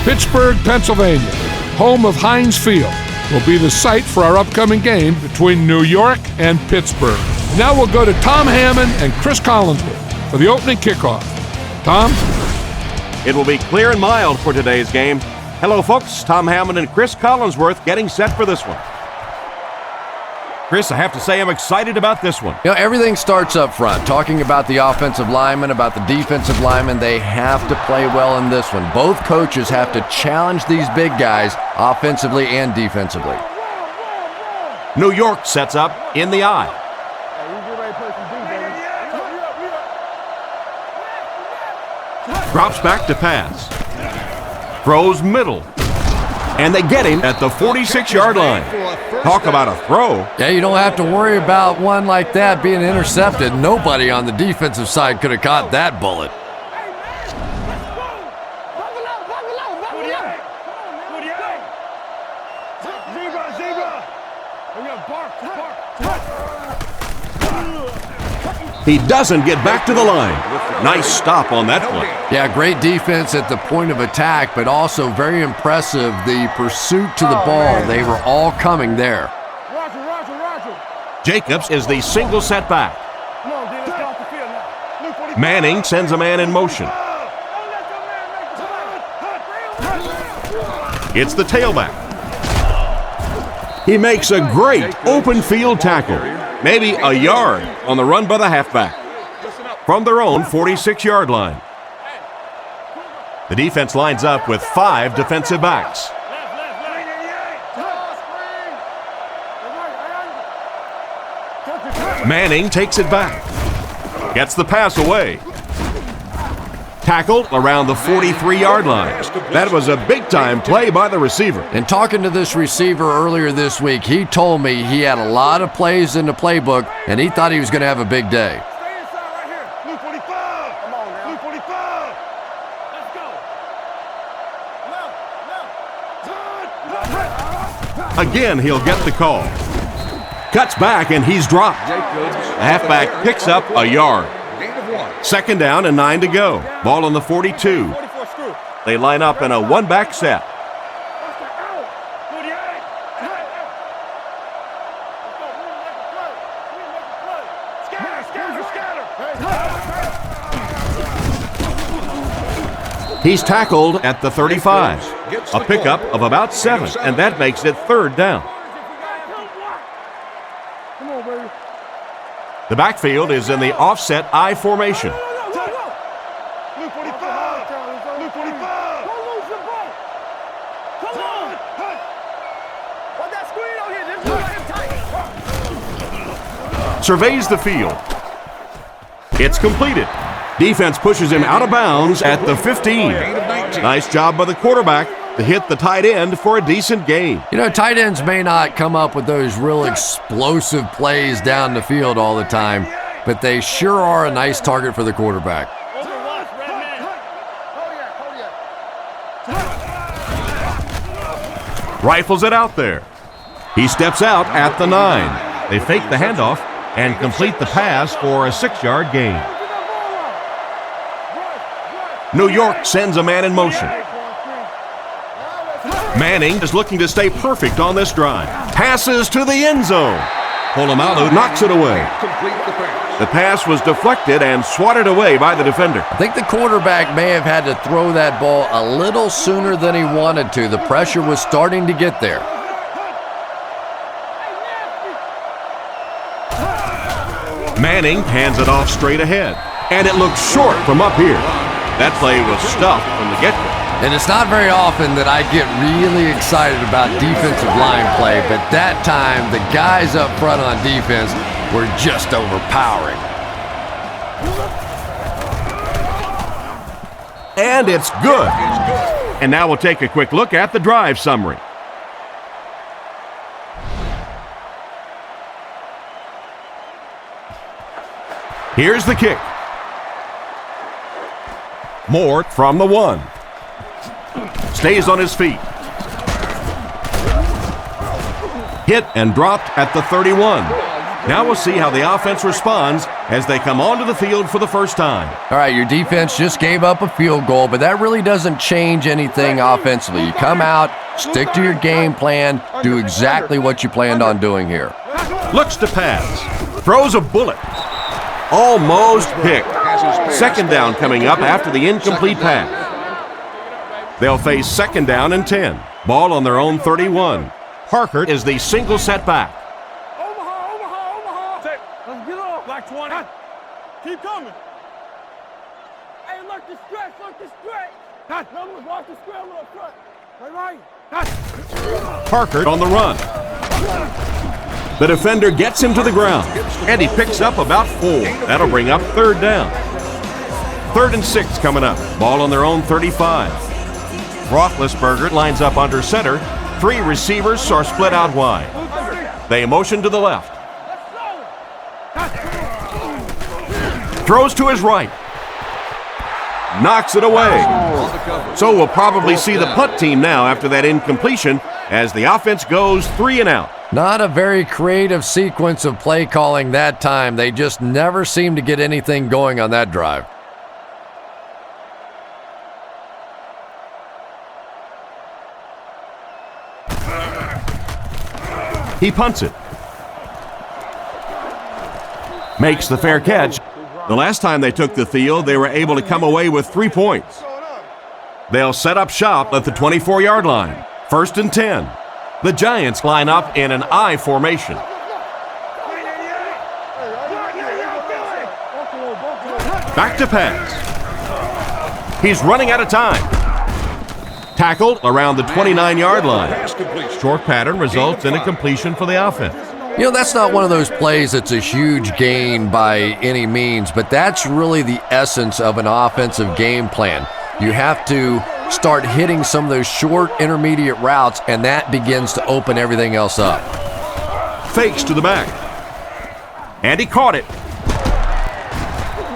Pittsburgh, Pennsylvania, home of Heinz Field, will be the site for our upcoming game between New York and Pittsburgh. Now we'll go to Tom Hammond and Chris Collinsworth for the opening kickoff. Tom? It will be clear and mild for today's game. Hello, folks. Tom Hammond and Chris Collinsworth getting set for this one. Chris, I have to say I'm excited about this one. You know, everything starts up front. Talking about the offensive linemen, about the defensive linemen, they have to play well in this one. Both coaches have to challenge these big guys offensively and defensively. New York sets up in the eye. Drops back to pass. Throws middle. And they get him at the 46-yard line. Talk about a throw. Yeah, you don't have to worry about one like that being intercepted. Nobody on the defensive side could have caught that bullet. He doesn't get back to the line. Nice stop on that one. Yeah, great defense at the point of attack, but also very impressive the pursuit to the ball. They were all coming there. Jacobs is the single setback. Manning sends a man in motion. It's the tailback. He makes a great open field tackle. Maybe a yard on the run by the halfback. From their own 46-yard line. The defense lines up with 5 defensive backs. Manning takes it back. Gets the pass away. Tackled around the 43-yard line. That was a big-time play by the receiver. And talking to this receiver earlier this week, he told me he had a lot of plays in the playbook, and he thought he was going to have a big day. Again, he'll get the call. Cuts back, and he's dropped. The halfback picks up a yard. 2nd down and 9 to go. Ball on the 42. They line up in a one-back set. He's tackled at the 35. A pickup of about 7, and that makes it 3rd down. The backfield is in the offset I formation. Surveys the field. It's completed. Defense pushes him out of bounds at the 15. Nice job by the quarterback to hit the tight end for a decent gain. You know, tight ends may not come up with those real explosive plays down the field all the time, but they sure are a nice target for the quarterback. Rifles it out there. He steps out at the 9. They fake the handoff and complete the pass for a 6-yard gain. New York sends a man in motion. Manning is looking to stay perfect on this drive. Passes to the end zone. Polamalu knocks it away. The pass was deflected and swatted away by the defender. I think the quarterback may have had to throw that ball a little sooner than he wanted to. The pressure was starting to get there. Manning hands it off straight ahead. And it looks short from up here. That play was stuffed from the get-go. And it's not very often that I get really excited about defensive line play, but that time the guys up front on defense were just overpowering. And it's good. And now we'll take a quick look at the drive summary. Here's the kick. Moore from the 1. Stays on his feet. Hit and dropped at the 31. Now we'll see how the offense responds as they come onto the field for the first time. All right, your defense just gave up a field goal, but that really doesn't change anything offensively. You come out, stick to your game plan, do exactly what you planned on doing here. Looks to pass. Throws a bullet. Almost picked. Second down coming up after the incomplete pass. They'll face second down and 10. Ball on their own 31. Parker is the single setback. Omaha. Let's get off. Black 20. Keep coming. Hey, look the stretch. Numbers, watch the scramble up front. Right. Parker on the run. The defender gets him to the ground, and he picks up about 4. That'll bring up third down. 3rd and 6 coming up. Ball on their own 35. Roethlisberger lines up under center. 3 receivers are split out wide. They motion to the left. Throws to his right. Knocks it away. So we'll probably see the punt team now after that incompletion as the offense goes 3 and out. Not a very creative sequence of play calling that time. They just never seem to get anything going on that drive. He punts it. Makes the fair catch. The last time they took the field, they were able to come away with 3 points. They'll set up shop at the 24-yard line. 1st and 10. The Giants line up in an I formation. Back to pass. He's running out of time. Tackled around the 29-yard line. Short pattern results in a completion for the offense. You know, that's not one of those plays that's a huge gain by any means, but that's really the essence of an offensive game plan. You have to start hitting some of those short intermediate routes, and that begins to open everything else up. Fakes to the back. And he caught it.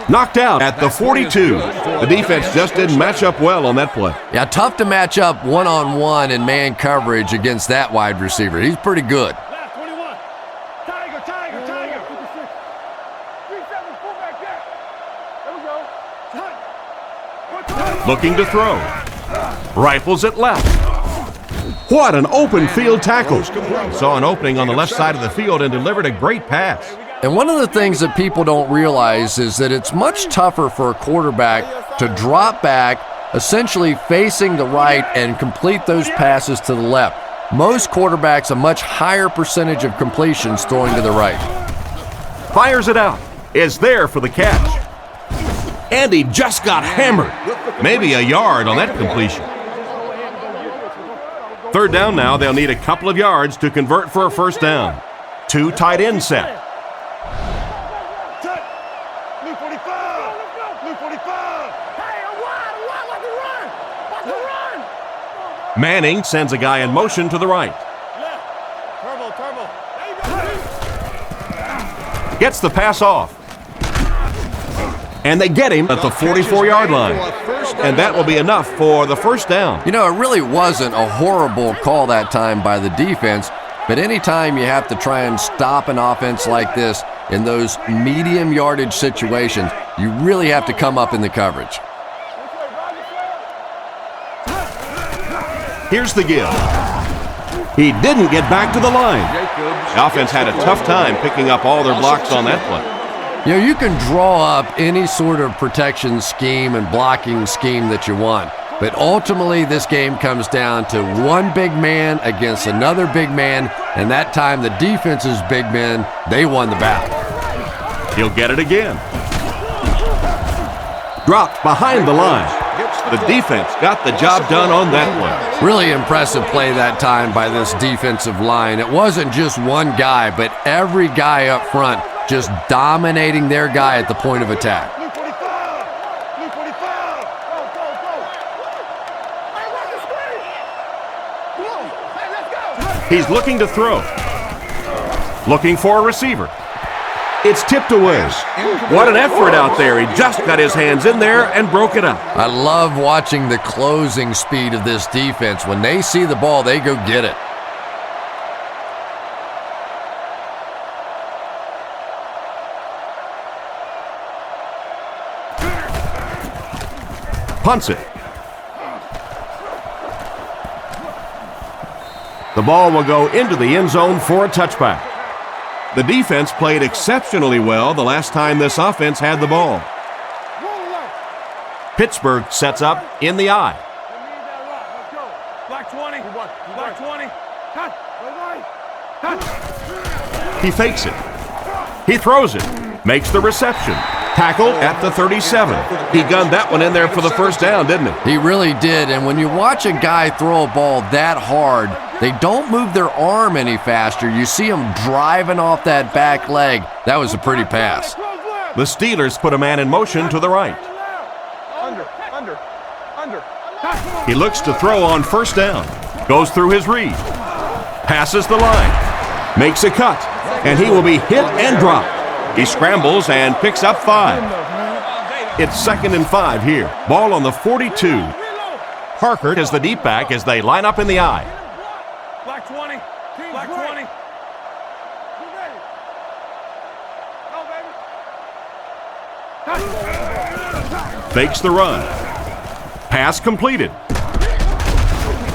Knocked out at the 42. The defense just didn't match up well on that play. Yeah, tough to match up one-on-one in man coverage against that wide receiver. He's pretty good. Looking to throw. Rifles it left. What an open field tackle. Saw an opening on the left side of the field and delivered a great pass. And one of the things that people don't realize is that it's much tougher for a quarterback to drop back, essentially facing the right, and complete those passes to the left. Most quarterbacks a much higher percentage of completions throwing to the right. Fires it out. Is there for the catch. And he just got hammered. Maybe a yard on that completion. 3rd down now. They'll need a couple of yards to convert for a 1st down. 2 tight end set. Manning sends a guy in motion to the right. Gets the pass off. And they get him at the 44-yard line. And that will be enough for the 1st down. You know, it really wasn't a horrible call that time by the defense, but anytime you have to try and stop an offense like this in those medium yardage situations, you really have to come up in the coverage. Here's the give. He didn't get back to the line. The offense had a tough time picking up all their blocks on that play. You know, you can draw up any sort of protection scheme and blocking scheme that you want, but ultimately this game comes down to one big man against another big man, and that time the defense's big men, they won the battle. He'll get it again. Dropped behind the line. The defense got the job done on that play. Really impressive play that time by this defensive line. It wasn't just one guy, but every guy up front just dominating their guy at the point of attack. He's looking to throw. Looking for a receiver. It's tipped away. What an effort out there. He just got his hands in there and broke it up. I love watching the closing speed of this defense. When they see the ball, they go get it. punts it. The ball will go into the end zone for a touchback. The defense played exceptionally well the last time this offense had the ball. Pittsburgh sets up in the I. Black 20. Black 20. He fakes it. He throws it. Makes the reception. Tackle at the 37. He gunned that one in there for the first down, didn't he? He really did, and when you watch a guy throw a ball that hard, they don't move their arm any faster. You see him driving off that back leg. That was a pretty pass. The Steelers put a man in motion to the right. Under. He looks to throw on first down. Goes through his read. Passes the line. Makes a cut. And he will be hit and dropped. He scrambles and picks up 5. It's 2nd and 5 here. Ball on the 42. Parker is the deep back as they line up in the I. Black 20. Black 20. Fakes the run. Pass completed.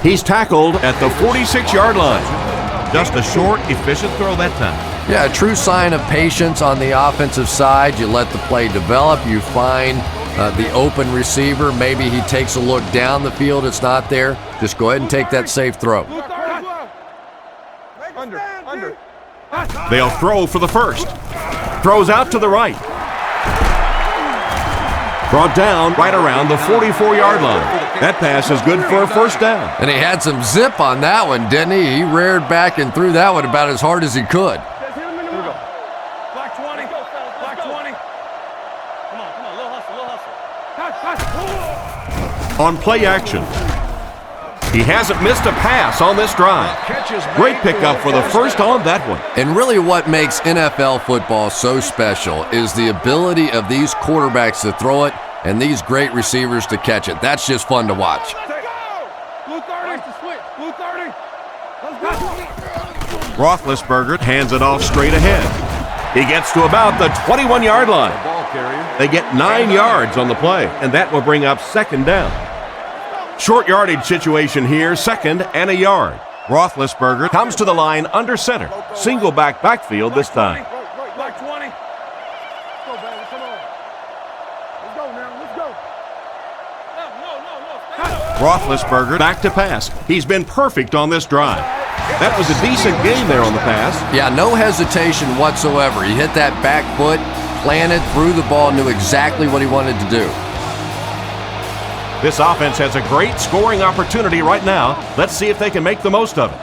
He's tackled at the 46-yard line. Just a short, efficient throw that time. Yeah, a true sign of patience on the offensive side. You let the play develop. You find the open receiver. Maybe he takes a look down the field. It's not there. Just go ahead and take that safe throw. Under. They'll throw for the first. Throws out to the right. Brought down right around the 44-yard line. That pass is good for a first down. And he had some zip on that one, didn't he? He reared back and threw that one about as hard as he could. Black 20. Black 20. Come on, little hustle. On play action. He hasn't missed a pass on this drive. Great pickup for the first on that one. And really what makes NFL football so special is the ability of these quarterbacks to throw it and these great receivers to catch it. That's just fun to watch. Blue 30. Blue 30. Let's go. Roethlisberger hands it off straight ahead. He gets to about the 21-yard line. They get 9 yards on the play, and that will bring up 2nd down. Short yardage situation here, 2nd and a yard. Roethlisberger comes to the line under center. Single backfield this time. Black 20. Let's go, baby. Come on. Let's go now. Let's go. No. Roethlisberger back to pass. He's been perfect on this drive. That was a decent game there on the pass. Yeah, no hesitation whatsoever. He hit that back foot, planted, threw the ball, knew exactly what he wanted to do. This offense has a great scoring opportunity right now. Let's see if they can make the most of it.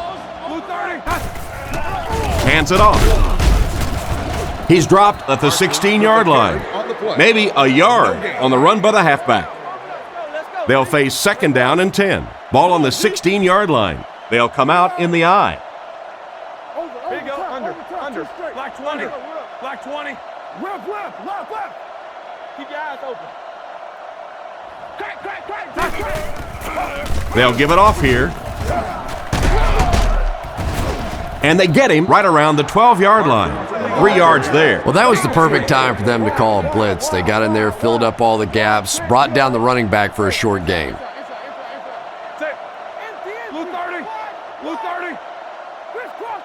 Hands it off. He's dropped at the 16-yard line. Maybe a yard on the run by the halfback. They'll face 2nd down and 10. Ball on the 16-yard line. They'll come out in the I. Here you go. Under. Black 20. Black 20. Left. Keep your eyes open. They'll give it off here. And they get him right around the 12-yard line. 3 yards there. Well, that was the perfect time for them to call a blitz. They got in there, filled up all the gaps, brought down the running back for a short gain. Blue 30. Blue 30. Crisscross.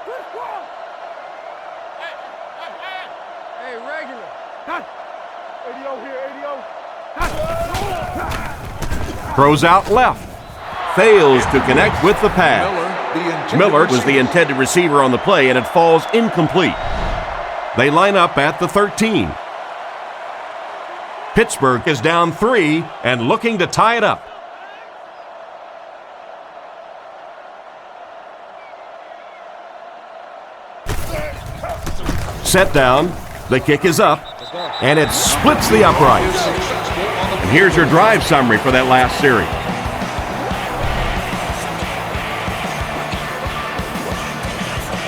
Hey, regular. ADO here, ADO. Throws out left. Fails to connect with the pass. Miller was the intended receiver on the play, and it falls incomplete. They line up at the 13. Pittsburgh is down 3 and looking to tie it up. Set down. The kick is up, and it splits the uprights. And here's your drive summary for that last series.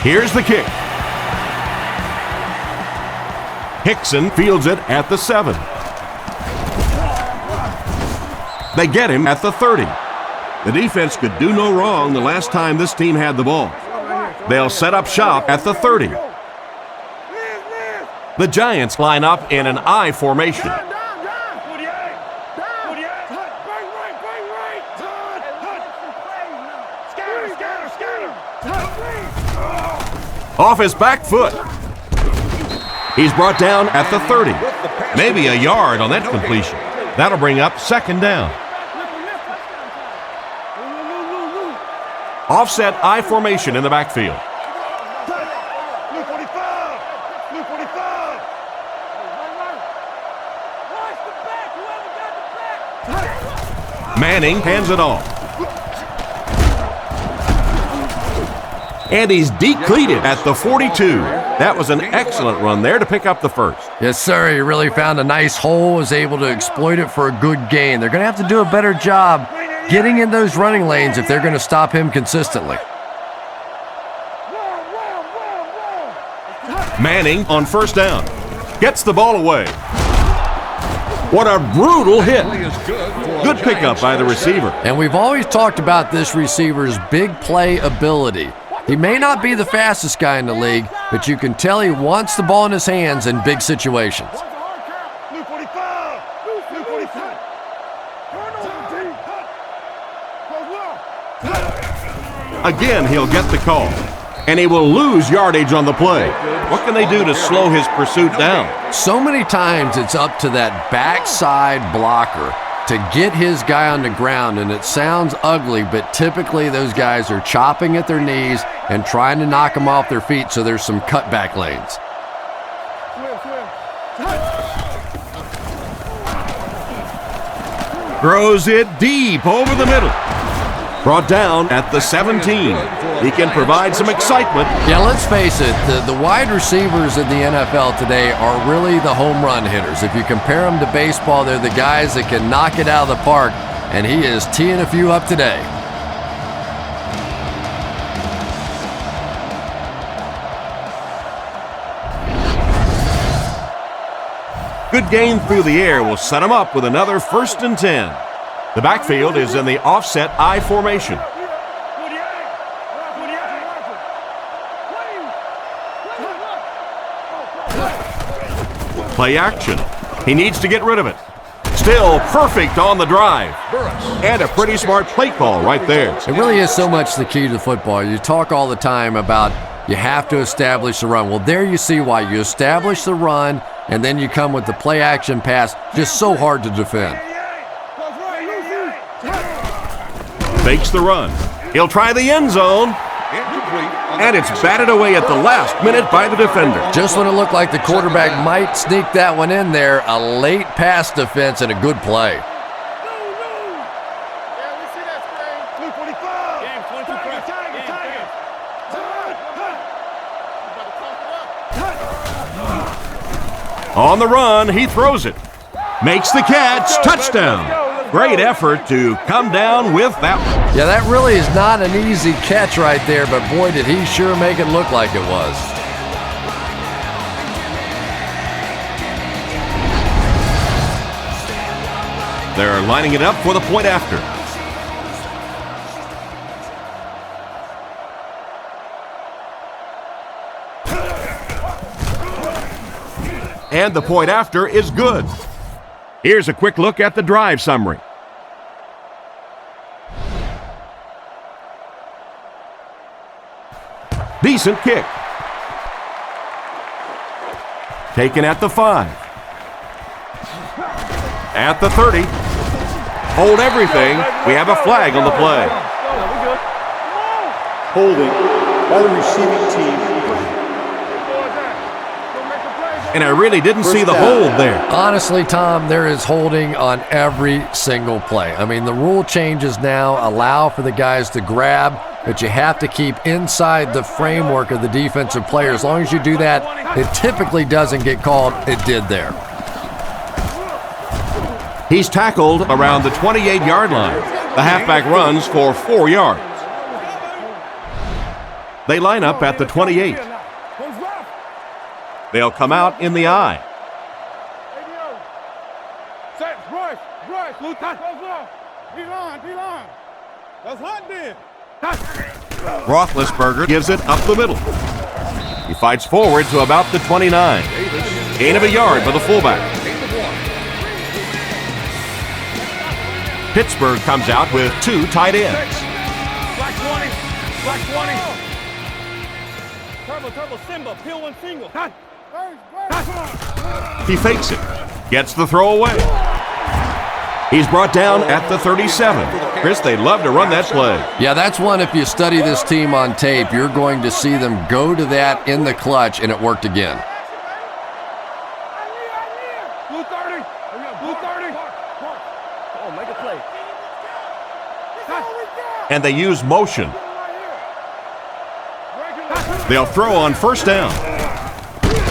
Here's the kick. Hickson fields it at the 7. They get him at the 30. The defense could do no wrong the last time this team had the ball. They'll set up shop at the 30. The Giants line up in an I formation. Off his back foot. He's brought down at the 30. Maybe a yard on that completion. That'll bring up second down. Offset I formation in the backfield. Manning hands it off. And he's decleated at the 42. That was an excellent run there to pick up the first. Yes, sir. He really found a nice hole, was able to exploit it for a good gain. They're going to have to do a better job getting in those running lanes if they're going to stop him consistently. Manning on first down. Gets the ball away. What a brutal hit. Good pickup by the receiver. And we've always talked about this receiver's big play ability. He may not be the fastest guy in the league, but you can tell he wants the ball in his hands in big situations. Again, he'll get the call, and he will lose yardage on the play. What can they do to slow his pursuit down? So many times it's up to that backside blocker to get his guy on the ground, and it sounds ugly, but typically those guys are chopping at their knees and trying to knock them off their feet, so there's some cutback lanes. Throws it deep over the middle. Brought down at the 17. He can provide some excitement. Yeah, let's face it, the wide receivers in the NFL today are really the home run hitters. If you compare them to baseball, they're the guys that can knock it out of the park, and he is teeing a few up today. Good gain through the air will set him up with another 1st and 10. The backfield is in the offset I formation. Play action. He needs to get rid of it. Still perfect on the drive. And a pretty smart play call right there. It really is so much the key to football. You talk all the time about you have to establish the run. Well, there you see why. You establish the run, and then you come with the play action pass. Just so hard to defend. Fakes the run. He'll try the end zone. And it's batted away at the last minute by the defender. Just when it looked like the quarterback might sneak that one in there, a late pass defense and a good play. On the run, he throws it. Makes the catch. Touchdown. Great effort to come down with that one. Yeah, that really is not an easy catch right there, but boy, did he sure make it look like it was. They're lining it up for the point after. And the point after is good. Here's a quick look at the drive summary. Decent kick. Taken at the 5. At the 30. Hold everything. We have a flag on the play. Holding by the receiving team. And I really didn't see the hold there. Honestly, Tom, there is holding on every single play. I mean, the rule changes now allow for the guys to grab, but you have to keep inside the framework of the defensive player. As long as you do that, it typically doesn't get called. It did there. He's tackled around the 28-yard line. The halfback runs for 4 yards. They line up at the 28. They'll come out in the I. Roethlisberger gives it up the middle. He fights forward to about the 29. Gain of a yard by the fullback. Pittsburgh comes out with 2 tight ends. Black 20. Turbo, Simba, peel one single. He fakes it, gets the throw away. He's brought down at the 37. Chris, they'd love to run that play. Yeah, that's one, if you study this team on tape, you're going to see them go to that in the clutch, and it worked again. Blue 30. Blue 30. Oh, make a play. And they use motion. They'll throw on first down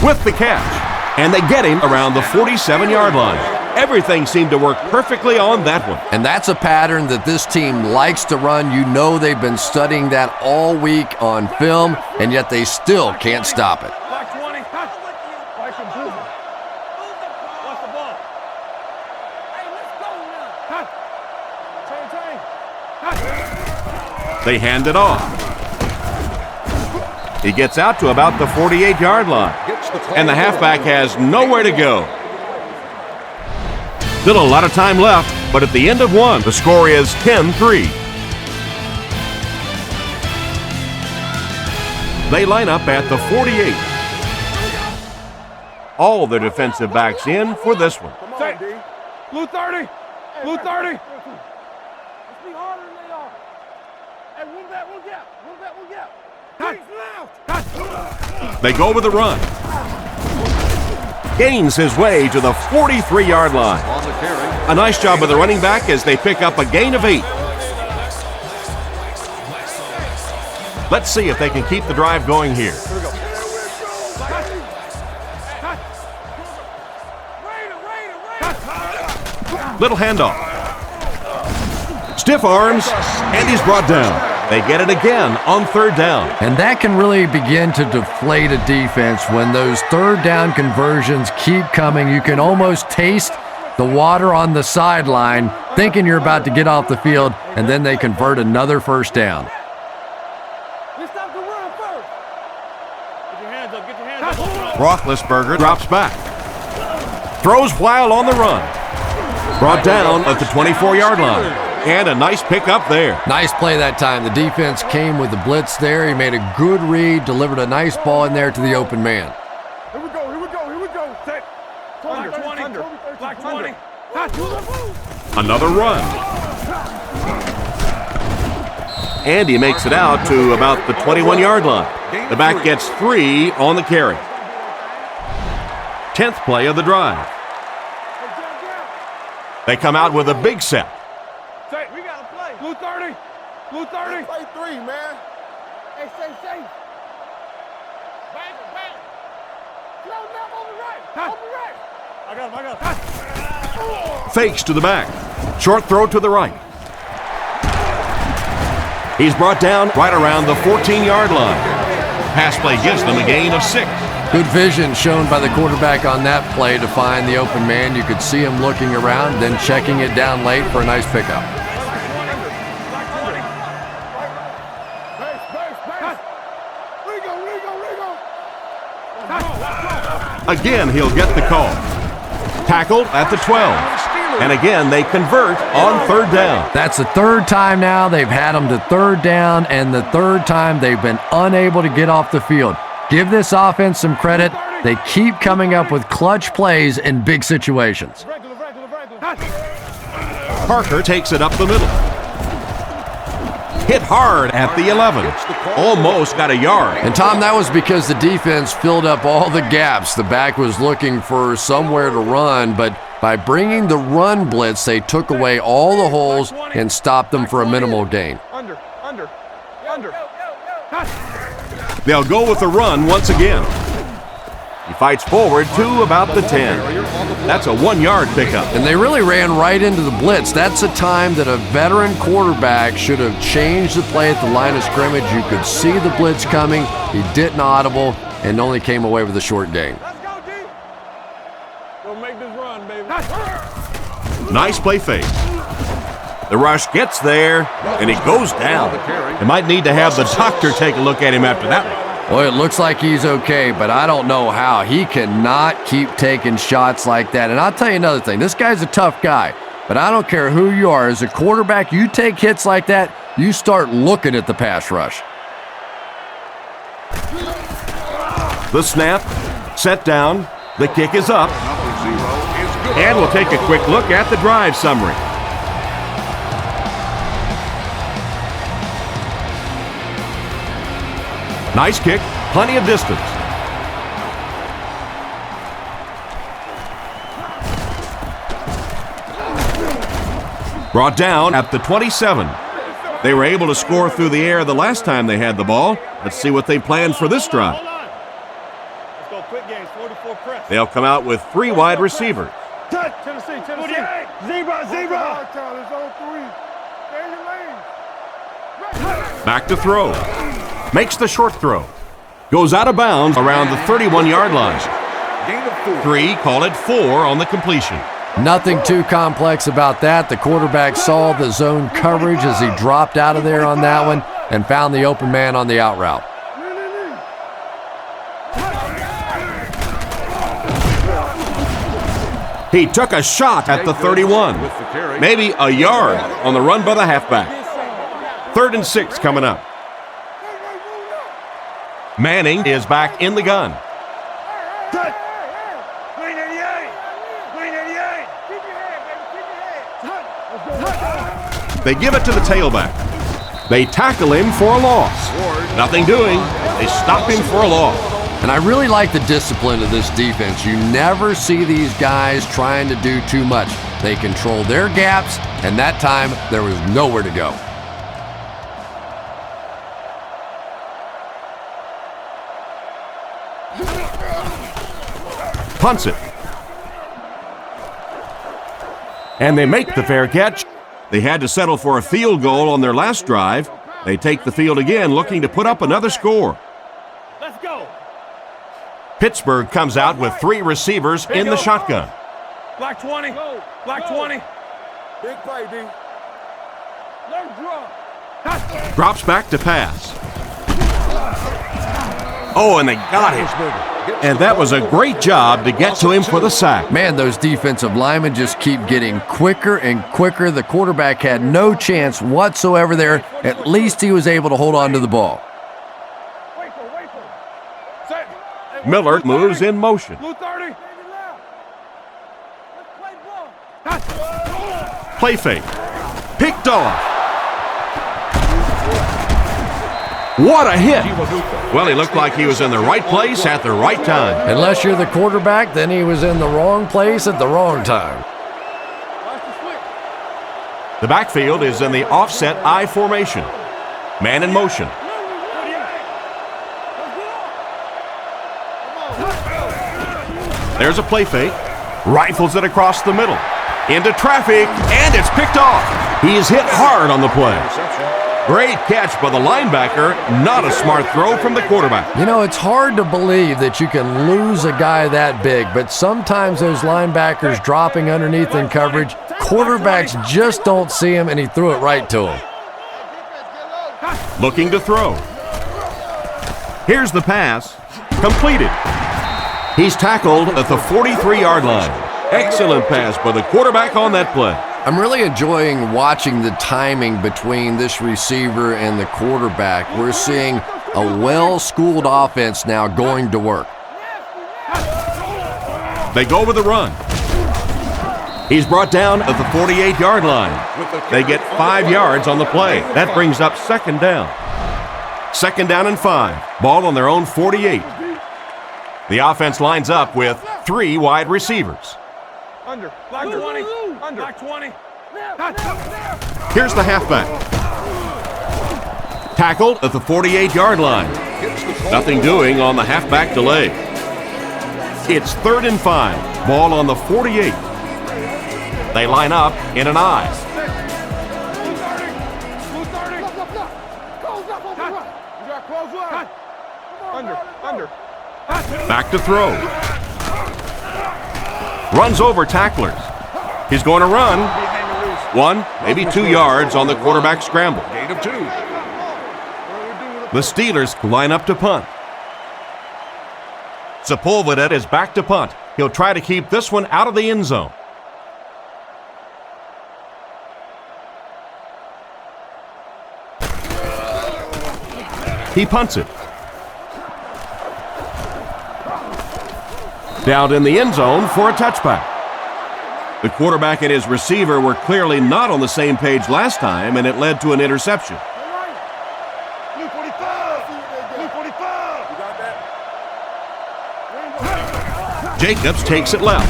with the catch. And they get him around the 47-yard line. Everything seemed to work perfectly on that one. And that's a pattern that this team likes to run. You know they've been studying that all week on film, and yet they still can't stop it. Black 20. Black and blue. Watch the ball. Hey, let's go now. Chain. They hand it off. He gets out to about the 48-yard line, and the halfback has nowhere to go. Still a lot of time left, but at the end of one, the score is 10-3. They line up at the 48. All their defensive backs in for this one. Blue 30. Blue 30. Let's be harder than they are. Hey, one gap. They go with a run. Gains his way to the 43-yard line. A nice job of the running back as they pick up a gain of 8. Let's see if they can keep the drive going here. Little handoff. Stiff arms, and he's brought down. They get it again on third down. And that can really begin to deflate a defense when those third down conversions keep coming. You can almost taste the water on the sideline, thinking you're about to get off the field, and then they convert another first down. Roethlisberger drops back. Throws while on the run. Brought down at the 24-yard line. And a nice pickup there. Nice play that time. The defense came with the blitz there. He made a good read, delivered a nice ball in there to the open man. Here we go. Set. Black 20. Black 20. Another run. And he makes it out to about the 21-yard line. The back gets 3 on the carry. 10th play of the drive. They come out with a big set. We got to play. Blue 30. Blue 30. Play 3, man. Hey, stay safe. Bang. Slow down on the right. I got him. Fakes to the back. Short throw to the right. He's brought down right around the 14-yard line. Pass play gives them a gain of 6. Good vision shown by the quarterback on that play to find the open man. You could see him looking around, then checking it down late for a nice pickup. Again, he'll get the call. Tackled at the 12. And again, they convert on third down. That's the third time now they've had them to third down, and the third time they've been unable to get off the field. Give this offense some credit. They keep coming up with clutch plays in big situations. Parker takes it up the middle. Hit hard at the 11. Almost got a yard. And Tom, that was because the defense filled up all the gaps. The back was looking for somewhere to run, but by bringing the run blitz, they took away all the holes and stopped them for a minimal gain. Under. They'll go with the run once again. He fights forward to about the 10. That's a 1-yard pickup. And they really ran right into the blitz. That's a time that a veteran quarterback should have changed the play at the line of scrimmage. You could see the blitz coming. He didn't audible and only came away with a short gain. Let's go, D. Go make this run, baby. Nice play fake. The rush gets there, and he goes down. They might need to have the doctor take a look at him after that one. Well, it looks like he's okay, but I don't know how. He cannot keep taking shots like that. And I'll tell you another thing. This guy's a tough guy, but I don't care who you are. As a quarterback, you take hits like that, you start looking at the pass rush. The snap, set down, the kick is up. And we'll take a quick look at the drive summary. Nice kick, plenty of distance. Brought down at the 27. They were able to score through the air the last time they had the ball. Let's see what they planned for this drive. Let's go quick games, 44 press. They'll come out with 3 wide receivers. Tennessee. Zebra. Back to throw. Makes the short throw. Goes out of bounds around the 31-yard line. 3, call it 4 on the completion. Nothing too complex about that. The quarterback saw the zone coverage as he dropped out of there on that one and found the open man on the out route. He took a shot at the 31. Maybe a yard on the run by the halfback. 3rd and 6 coming up. Manning is back in the gun. They give it to the tailback. They tackle him for a loss. Nothing doing. They stop him for a loss. And I really like the discipline of this defense. You never see these guys trying to do too much. They control their gaps, and that time there was nowhere to go. Punts it. And they make the fair catch. They had to settle for a field goal on their last drive. They take the field again, looking to put up another score. Let's go. Pittsburgh comes out with 3 receivers in the shotgun. Black 20. Black 20. Big play, D. Let him draw. Drops back to pass. Oh, and they got him. And that was a great job to get to him for the sack. Man, those defensive linemen just keep getting quicker and quicker. The quarterback had no chance whatsoever there. At least he was able to hold on to the ball. Miller moves in motion. Blue 30. Play fake. Picked off. What a hit. Well, he looked like he was in the right place at the right time. Unless you're the quarterback, then he was in the wrong place at the wrong time. The backfield is in the offset I formation. Man in motion. There's a play fake. Rifles it across the middle. Into traffic, and it's picked off. He is hit hard on the play. Great catch by the linebacker. Not a smart throw from the quarterback. You know, it's hard to believe that you can lose a guy that big, but sometimes those linebackers dropping underneath in coverage, quarterbacks just don't see him, and he threw it right to him. Looking to throw. Here's the pass. Completed. He's tackled at the 43-yard line. Excellent pass by the quarterback on that play. I'm really enjoying watching the timing between this receiver and the quarterback. We're seeing a well-schooled offense now going to work. They go with the run. He's brought down at the 48-yard line. They get 5 yards on the play. That brings up 2nd down. 2nd down and 5. Ball on their own 48. The offense lines up with 3 wide receivers. Under. Black 20. Under. Black 20. Here's the halfback. Tackled at the 48-yard line. Nothing doing on the halfback delay. It's 3rd and 5. Ball on the 48. They line up in an I. Under. Back to throw. Runs over tacklers. He's going to run. 1, maybe 2 yards on the quarterback scramble. Gain of 2. The Steelers line up to punt. Sepulveda is back to punt. He'll try to keep this one out of the end zone. He punts it. Down in the end zone for a touchback. The quarterback and his receiver were clearly not on the same page last time, and it led to an interception. Blue 45. Blue 45. You got that? Jacobs takes it left.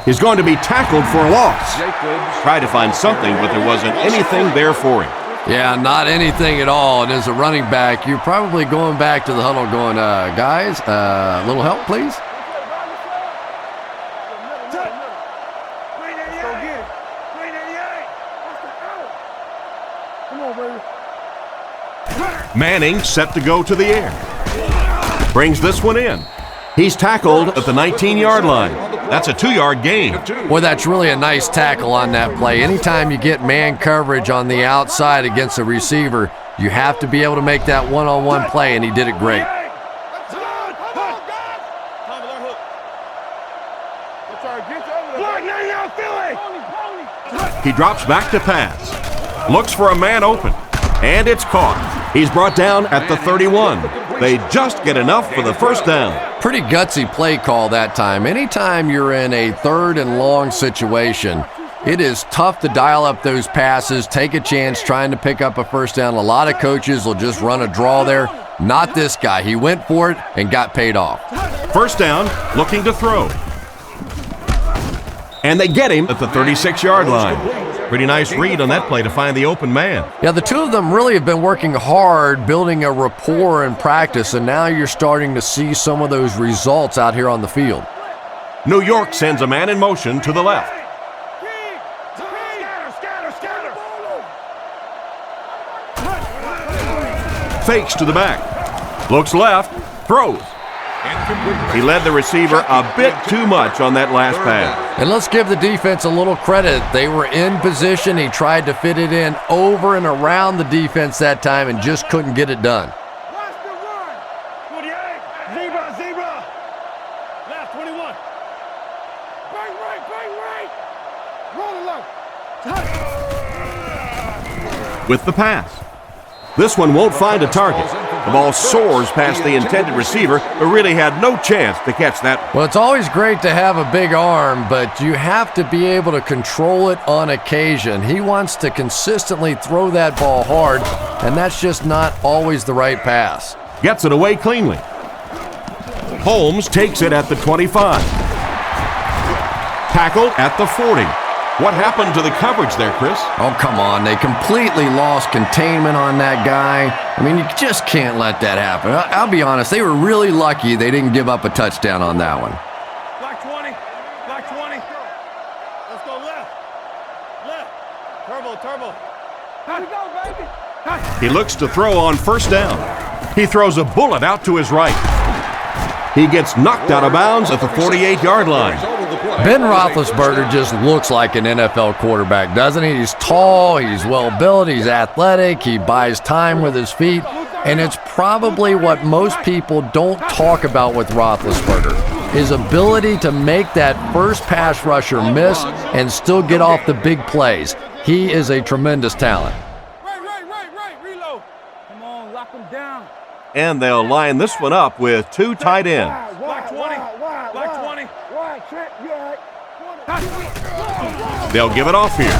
He's going to be tackled for a loss. Tried to find something, but there wasn't anything there for him. Yeah, not anything at all. And as a running back, you're probably going back to the huddle going, guys, a little help, please? Manning set to go to the air. Brings this one in. He's tackled at the 19-yard line. That's a 2-yard gain. Boy, that's really a nice tackle on that play. Anytime you get man coverage on the outside against a receiver, you have to be able to make that one-on-one play, and he did it great. He drops back to pass. Looks for a man open. And it's caught. He's brought down at the 31. They just get enough for the first down. Pretty gutsy play call that time. Anytime you're in a 3rd and long situation, it is tough to dial up those passes, take a chance trying to pick up a first down. A lot of coaches will just run a draw there. Not this guy. He went for it and got paid off. First down, looking to throw. And they get him at the 36-yard line. Pretty nice read on that play to find the open man. Yeah, the two of them really have been working hard, building a rapport in practice, and now you're starting to see some of those results out here on the field. New York sends a man in motion to the left. Fakes to the back. Looks left. Throws. He led the receiver a bit too much on that last pass. And let's give the defense a little credit. They were in position. He tried to fit it in over and around the defense that time and just couldn't get it done. Watch the run. 28. Zebra. Left 21. Bang right. Roll it low. With the pass. This one won't find a target. The ball soars past the intended receiver, who really had no chance to catch that. Well, it's always great to have a big arm, but you have to be able to control it on occasion. He wants to consistently throw that ball hard, and that's just not always the right pass. Gets it away cleanly. Holmes takes it at the 25. Tackled at the 40. What happened to the coverage there, Chris? Oh, come on. They completely lost containment on that guy. I mean, you just can't let that happen. I'll be honest, they were really lucky they didn't give up a touchdown on that one. Black 20. Let's go left. Turbo. Here we go, baby. He looks to throw on first down. He throws a bullet out to his right. He gets knocked out of bounds at the 48-yard line. Ben Roethlisberger just looks like an NFL quarterback, doesn't he? He's tall, he's well-built, he's athletic, he buys time with his feet, and it's probably what most people don't talk about with Roethlisberger, his ability to make that first pass rusher miss and still get off the big plays. He is a tremendous talent. Right. Reload. Come on, lock him down. And they'll line this one up with 2 tight ends. Black 20. Black 20. They'll give it off here.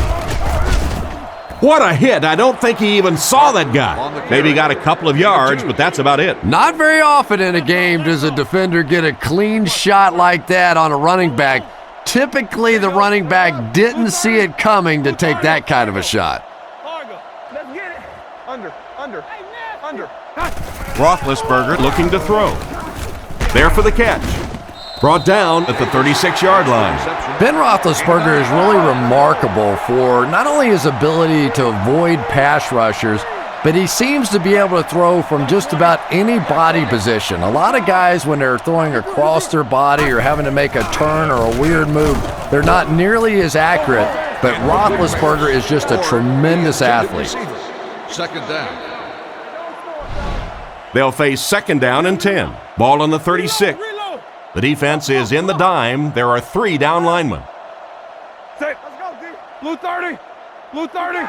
What a hit. I don't think he even saw that guy. Maybe got a couple of yards, but that's about it. Not very often in a game does a defender get a clean shot like that on a running back. Typically, the running back didn't see it coming to take that kind of a shot. Let's get it. Under. Roethlisberger looking to throw. There for the catch. Brought down at the 36-yard line. Ben Roethlisberger is really remarkable for not only his ability to avoid pass rushers, but he seems to be able to throw from just about any body position. A lot of guys, when they're throwing across their body or having to make a turn or a weird move, they're not nearly as accurate, but Roethlisberger is just a tremendous athlete. Second down. They'll face second down and 10. Ball on the 36. The defense is in the dime. There are 3 down linemen. Let's go, D. Blue 30.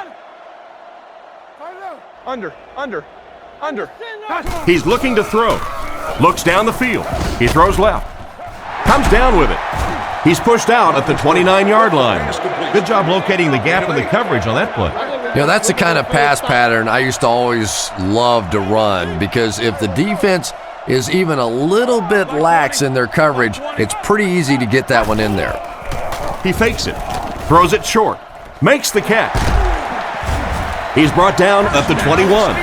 Under. He's looking to throw. Looks down the field. He throws left. Comes down with it. He's pushed out at the 29-yard line. Good job locating the gap in the coverage on that play. You know, that's the kind of pass pattern I used to always love to run, because if the defense is even a little bit lax in their coverage, it's pretty easy to get that one in there. He fakes it, throws it short, makes the catch. He's brought down at the 21.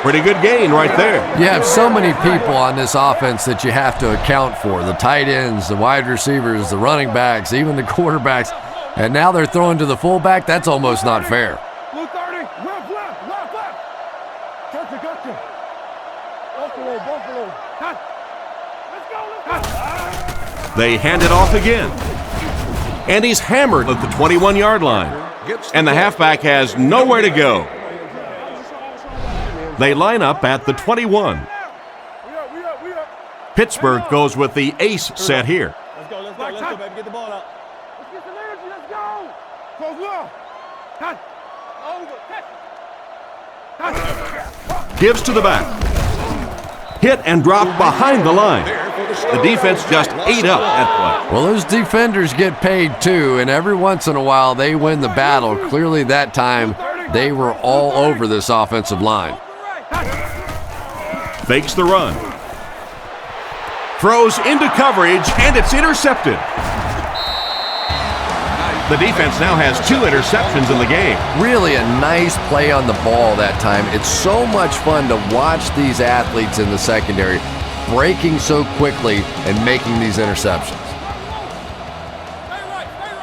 Pretty good gain right there. You have so many people on this offense that you have to account for. The tight ends, the wide receivers, the running backs, even the quarterbacks. And now they're throwing to the fullback. That's almost not fair. Blue 30, left. Gotcha. Buffalo. Let's go. They hand it off again. And he's hammered at the 21-yard line. And the halfback has nowhere to go. They line up at the 21. We up. Pittsburgh goes with the ace set here. Let's go, baby. Get the ball out. Let's get some energy. Let's go. Close left. Cut. Over. Gives to the back. Hit and dropped behind the line. The defense just ate up that play. Well, those defenders get paid too, and every once in a while they win the battle. Clearly that time they were all over this offensive line. Fakes the run. Throws into coverage, and it's intercepted. The defense now has 2 interceptions in the game. Really a nice play on the ball that time. It's so much fun to watch these athletes in the secondary breaking so quickly and making these interceptions.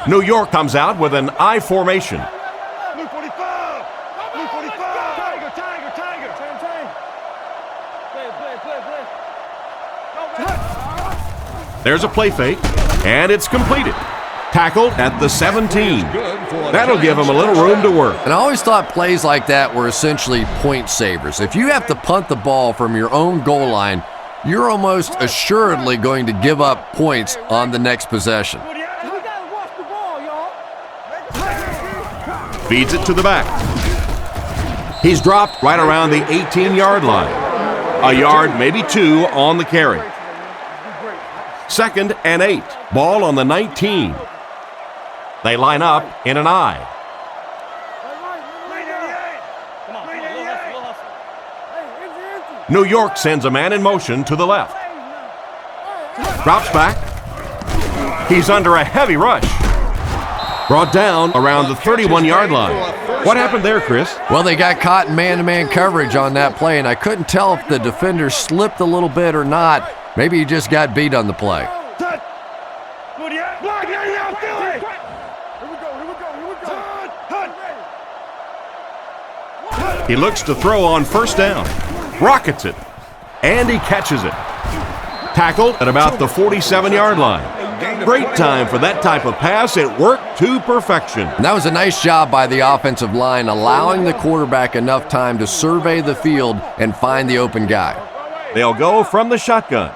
New York comes out with an I formation. Blue 45. Blue 45. Tiger. Play. There's a play fake, and it's completed. Tackled at the 17. That'll give him a little room to work. And I always thought plays like that were essentially point savers. If you have to punt the ball from your own goal line, you're almost assuredly going to give up points on the next possession. Feeds it to the back. He's dropped right around the 18-yard line. A yard, maybe 2 on the carry. 2nd and 8. Ball on the 19. They line up in an I. New York sends a man in motion to the left. Drops back. He's under a heavy rush. Brought down around the 31-yard line. What happened there, Chris? Well, they got caught in man-to-man coverage on that play, and I couldn't tell if the defender slipped a little bit or not. Maybe he just got beat on the play. He looks to throw on 1st down. Rockets it. And he catches it. Tackled at about the 47-yard line. Great time for that type of pass. It worked to perfection. And that was a nice job by the offensive line, allowing the quarterback enough time to survey the field and find the open guy. They'll go from the shotgun.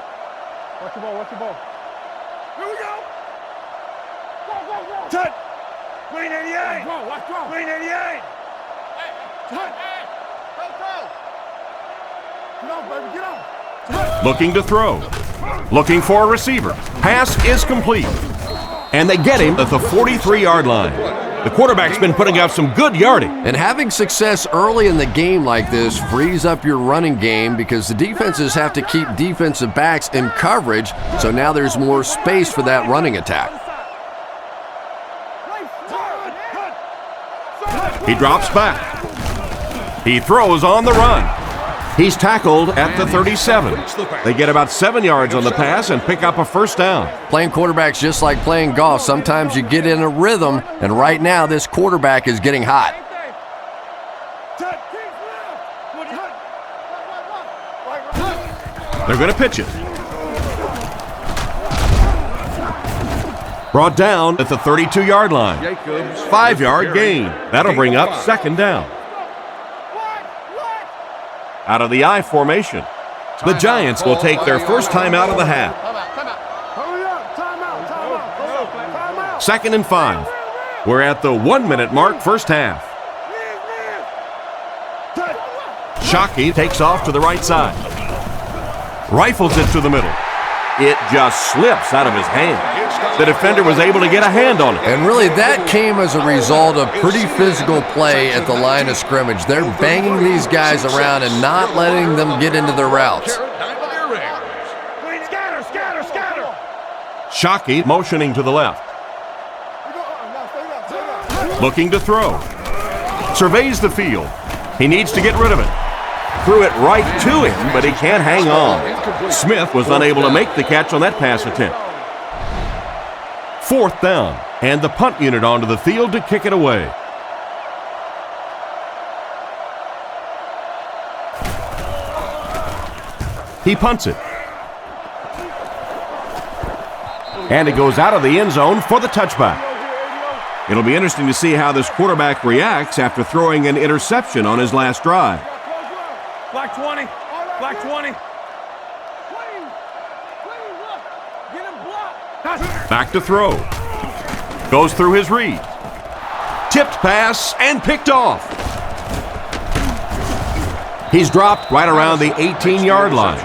Watch the ball. Here we go. Touch. Green 88. Green 88. Touch. Get on, baby. Get on. Looking to throw. Looking for a receiver. Pass is complete. And they get him at the 43-yard line. The quarterback's been putting up some good yardage. And having success early in the game like this frees up your running game, because the defenses have to keep defensive backs in coverage, so now there's more space for that running attack. He drops back. He throws on the run. He's tackled at the 37. They get about 7 yards on the pass and pick up a 1st down. Playing quarterback's just like playing golf. Sometimes you get in a rhythm, and right now this quarterback is getting hot. They're going to pitch it. Brought down at the 32-yard line. 5-yard gain. That'll bring up 2nd down. Out of the I formation. The Giants will take their first time out of the half. 2nd and 5. We're at the 1-minute mark, first half. Shockey takes off to the right side. Rifles it to the middle. It just slips out of his hand. The defender was able to get a hand on it. And really, that came as a result of pretty physical play at the line of scrimmage. They're banging these guys around and not letting them get into their routes. Shockey motioning to the left. Looking to throw. Surveys the field. He needs to get rid of it. Threw it right to him, but he can't hang on. Smith was unable to make the catch on that pass attempt. 4th down, and the punt unit onto the field to kick it away. He punts it. And it goes out of the end zone for the touchback. It'll be interesting to see how this quarterback reacts after throwing an interception on his last drive. Black 20. Black 20. Back to throw. Goes through his read. Tipped pass and picked off. He's dropped right around the 18-yard line.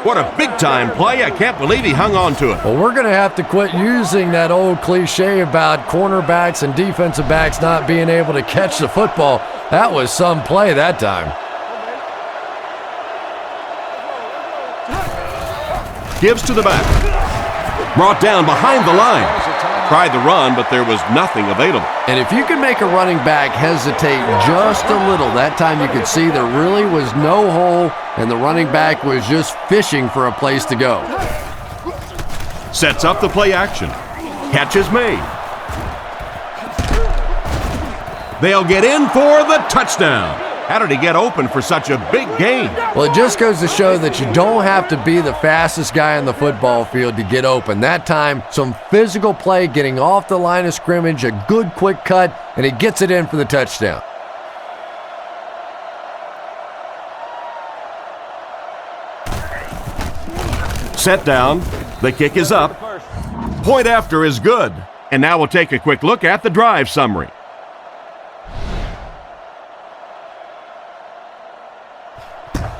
What a big-time play. I can't believe he hung on to it. Well, we're going to have to quit using that old cliche about cornerbacks and defensive backs not being able to catch the football. That was some play that time. Gives to the back. Brought down behind the line. Tried to run, but there was nothing available. And if you can make a running back hesitate just a little, that time you could see there really was no hole, and the running back was just fishing for a place to go. Sets up the play action. Catch is made. They'll get in for the touchdown. How did he get open for such a big gain? Well, it just goes to show that you don't have to be the fastest guy on the football field to get open. That time, some physical play, getting off the line of scrimmage, a good quick cut, and he gets it in for the touchdown. Set down. The kick is up. Point after is good. And now we'll take a quick look at the drive summary.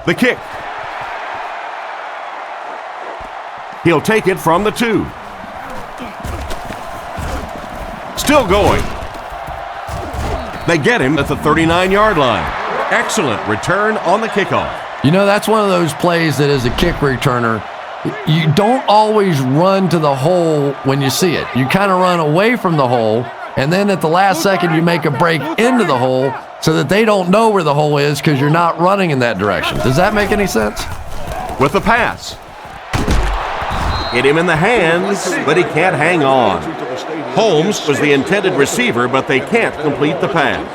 The kick. He'll take it from the 2. Still going. They get him at the 39-yard line. Excellent return on the kickoff. You know, that's one of those plays that as a kick returner, you don't always run to the hole when you see it. You kind of run away from the hole, and then at the last second you make a break into the hole so that they don't know where the hole is because you're not running in that direction. Does that make any sense? With the pass. Hit him in the hands, but he can't hang on. Holmes was the intended receiver, but they can't complete the pass.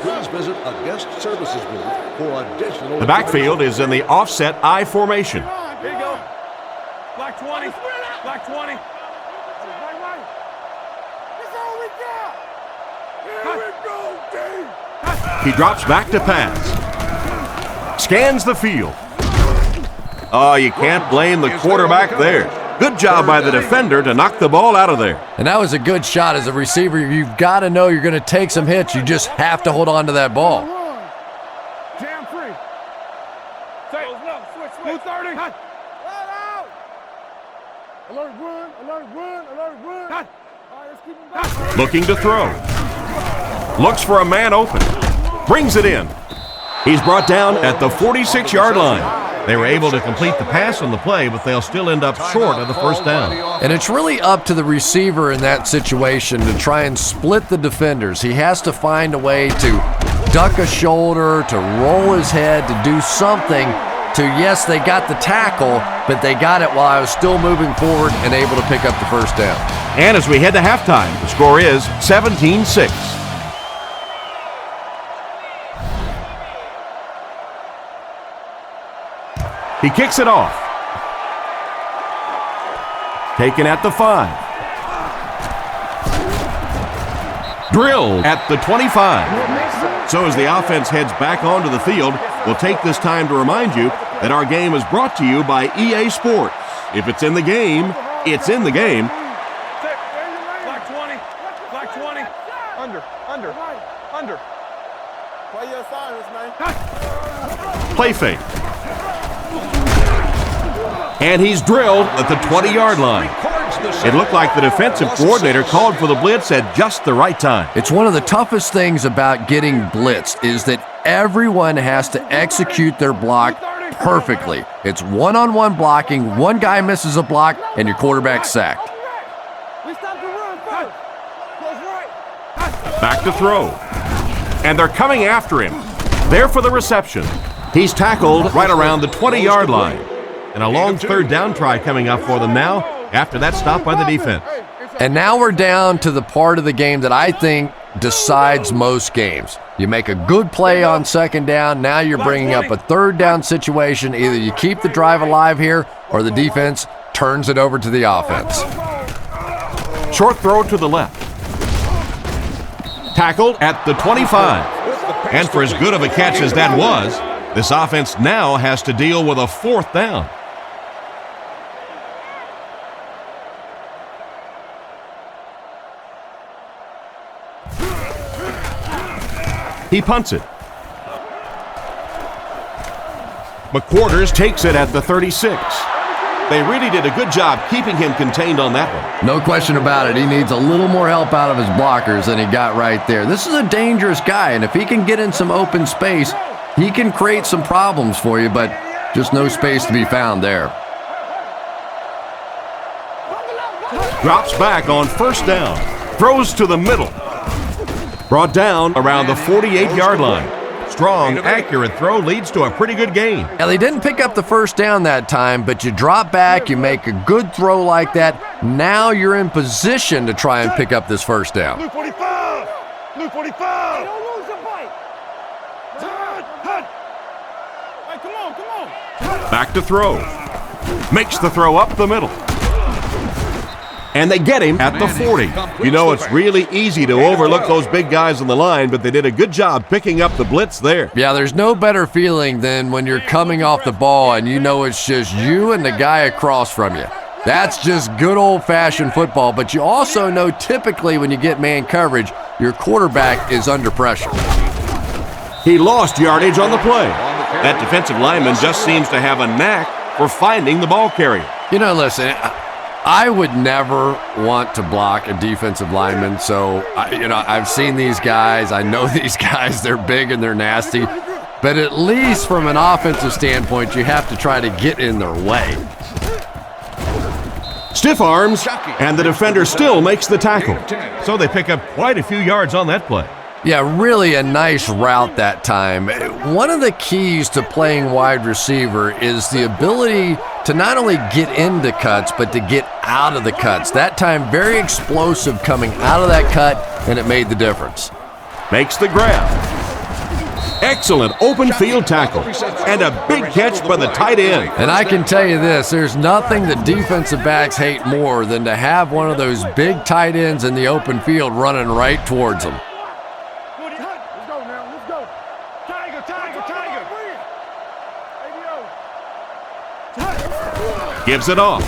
The backfield is in the offset I formation. Here you go. Black 20. Black 20. He drops back to pass. Scans the field. Oh, you can't blame the quarterback there. Good job by the defender to knock the ball out of there. And that was a good shot. As a receiver, you've got to know you're going to take some hits. You just have to hold on to that ball. Jam free. Switch. Blue 30. Cut. Alert, run. Cut. All right, let's keep him back. Looking to throw. Looks for a man open. Brings it in. He's brought down at the 46-yard line. They were able to complete the pass on the play, but they'll still end up short of the first down. And it's really up to the receiver in that situation to try and split the defenders. He has to find a way to duck a shoulder, to roll his head, to do something to, yes, they got the tackle, but they got it while I was still moving forward and able to pick up the first down. And as we head to halftime, the score is 17-6. He kicks it off. Taken at the 5. Drilled at the 25. So as the offense heads back onto the field, we'll take this time to remind you that our game is brought to you by EA Sports. If it's in the game, it's in the game. Black 20. Black 20. Under. Play your assignments, man. Play fake. And he's drilled at the 20-yard line. It looked like the defensive coordinator called for the blitz at just the right time. It's one of the toughest things about getting blitzed is that everyone has to execute their block perfectly. It's one-on-one blocking. One guy misses a block, and your quarterback's sacked. Back to throw. And they're coming after him. There for the reception. He's tackled right around the 20-yard line. And a long third down try coming up for them now after that stop by the defense. And now we're down to the part of the game that I think decides most games. You make a good play on second down, now you're bringing up a third down situation. Either you keep the drive alive here or the defense turns it over to the offense. Short throw to the left. Tackled at the 25. And for as good of a catch as that was, this offense now has to deal with a fourth down. He punts it. McQuarters takes it at the 36. They really did a good job keeping him contained on that one. No question about it. He needs a little more help out of his blockers than he got right there. This is a dangerous guy, and if he can get in some open space, he can create some problems for you, but just no space to be found there. Drops back on first down. Throws to the middle. Brought down around the 48-yard line. Strong, accurate throw leads to a pretty good gain. Now, they didn't pick up the first down that time, but you drop back, you make a good throw like that. Now you're in position to try and pick up this first down. Blue 45! Blue 45! Hey, don't lose your bite! Hey, come on! Back to throw. Makes the throw up the middle. And they get him at the 40. You know, it's really easy to overlook those big guys on the line, but they did a good job picking up the blitz there. Yeah, there's no better feeling than when you're coming off the ball and you know it's just you and the guy across from you. That's just good old-fashioned football, but you also know typically when you get man coverage, your quarterback is under pressure. He lost yardage on the play. That defensive lineman just seems to have a knack for finding the ball carrier. You know, listen, I would never want to block a defensive lineman, so, I've seen these guys. I know these guys. They're big and they're nasty. But at least from an offensive standpoint, you have to try to get in their way. Stiff arms, and the defender still makes the tackle. So they pick up quite a few yards on that play. Yeah, really a nice route that time. One of the keys to playing wide receiver is the ability to not only get into cuts, but to get out of the cuts. That time, very explosive coming out of that cut, and it made the difference. Makes the grab. Excellent open field tackle. And a big catch by the tight end. And I can tell you this, there's nothing the defensive backs hate more than to have one of those big tight ends in the open field running right towards them. Gives it off.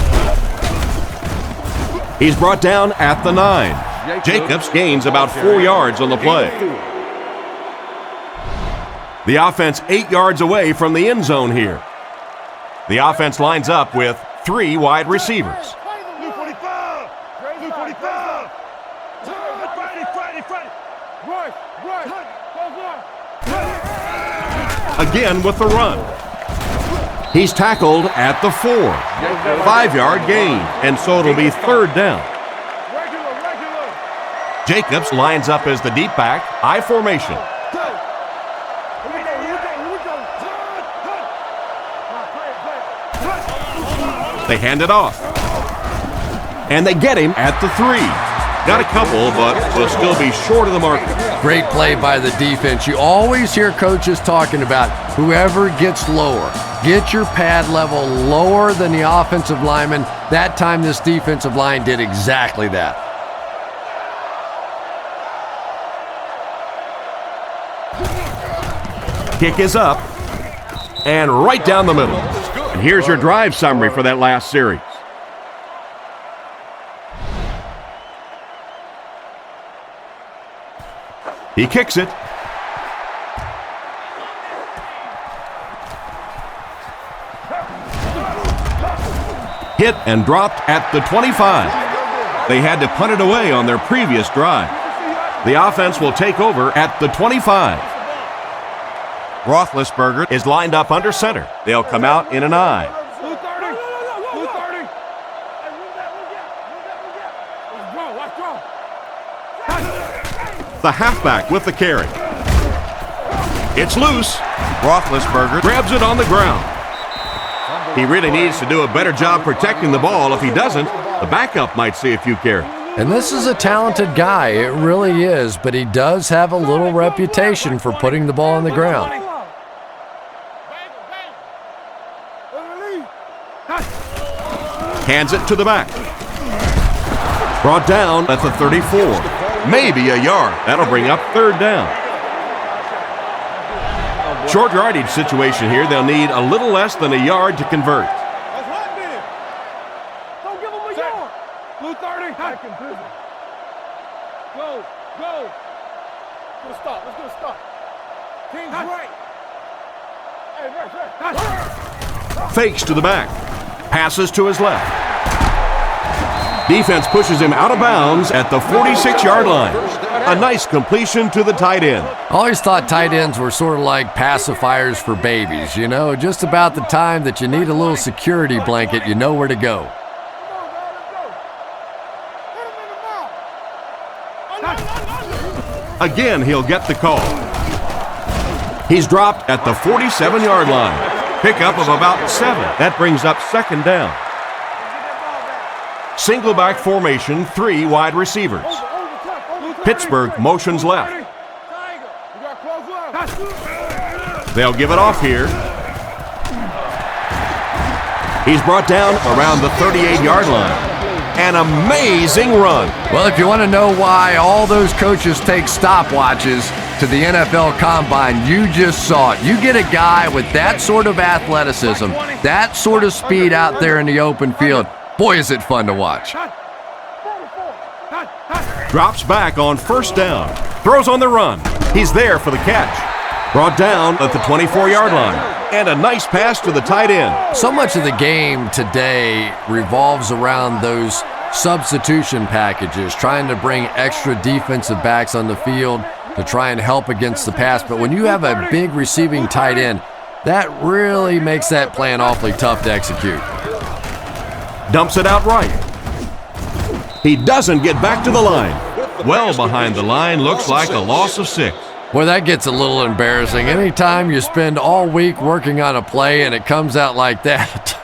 He's brought down at the 9. Jacobs gains about 4 yards on the play. The offense 8 yards away from the end zone here. The offense lines up with 3 wide receivers. Blue 45! Blue 45! Again with the run. He's tackled at the 4. 5-yard gain, and so it'll be third down. Jacobs lines up as the deep back, I formation. They hand it off. And they get him at the 3. Got a couple, but will still be short of the mark. Great play by the defense. You always hear coaches talking about whoever gets lower. Get your pad level lower than the offensive lineman. That time this defensive line did exactly that. Kick is up and right down the middle. And here's your drive summary for that last series. He kicks it. Hit and dropped at the 25. They had to punt it away on their previous drive. The offense will take over at the 25. Roethlisberger is lined up under center. They'll come out in an I. Blue 30. Blue 30. Let's go. The halfback with the carry. It's loose. Roethlisberger grabs it on the ground. He really needs to do a better job protecting the ball. If he doesn't, the backup might see a few carries. And this is a talented guy, it really is, but he does have a little reputation for putting the ball on the ground. Hands it to the back. Brought down at the 34. Maybe a yard. That'll bring up third down. Short yardage situation here. They'll need a little less than a yard to convert. Don't give him a yard. Blue 30. Go. Let's go to stop. King's right. Hey, right. Fakes to the back. Passes to his left. Defense pushes him out of bounds at the 46-yard line. A nice completion to the tight end. I always thought tight ends were sort of like pacifiers for babies, you know, just about the time that you need a little security blanket, you know where to go. Again, he'll get the call. He's dropped at the 47-yard line. Pickup of about 7. That brings up second down. Single back formation, 3 wide receivers. Pittsburgh motions left. They'll give it off here. He's brought down around the 38-yard line. An amazing run. Well, if you want to know why all those coaches take stopwatches to the NFL Combine, you just saw it. You get a guy with that sort of athleticism, that sort of speed out there in the open field. Boy, is it fun to watch. Drops back on first down. Throws on the run. He's there for the catch. Brought down at the 24-yard line. And a nice pass to the tight end. So much of the game today revolves around those substitution packages, trying to bring extra defensive backs on the field to try and help against the pass. But when you have a big receiving tight end, that really makes that plan awfully tough to execute. Dumps it out right. He doesn't get back to the line. Well behind the line, looks like a loss of 6. Boy, that gets a little embarrassing. Anytime you spend all week working on a play and it comes out like that,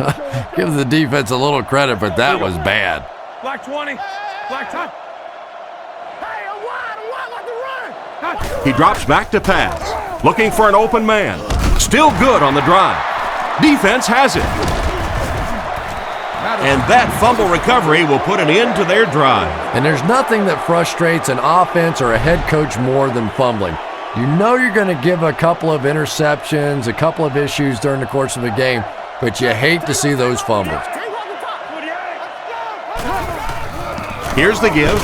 give the defense a little credit, but that was bad. Black 20. Black 10. Hey, a wide like the run. He drops back to pass, looking for an open man. Still good on the drive. Defense has it. And that fumble recovery will put an end to their drive. And there's nothing that frustrates an offense or a head coach more than fumbling. You know you're going to give a couple of interceptions, a couple of issues during the course of a game, but you hate to see those fumbles. Here's the give.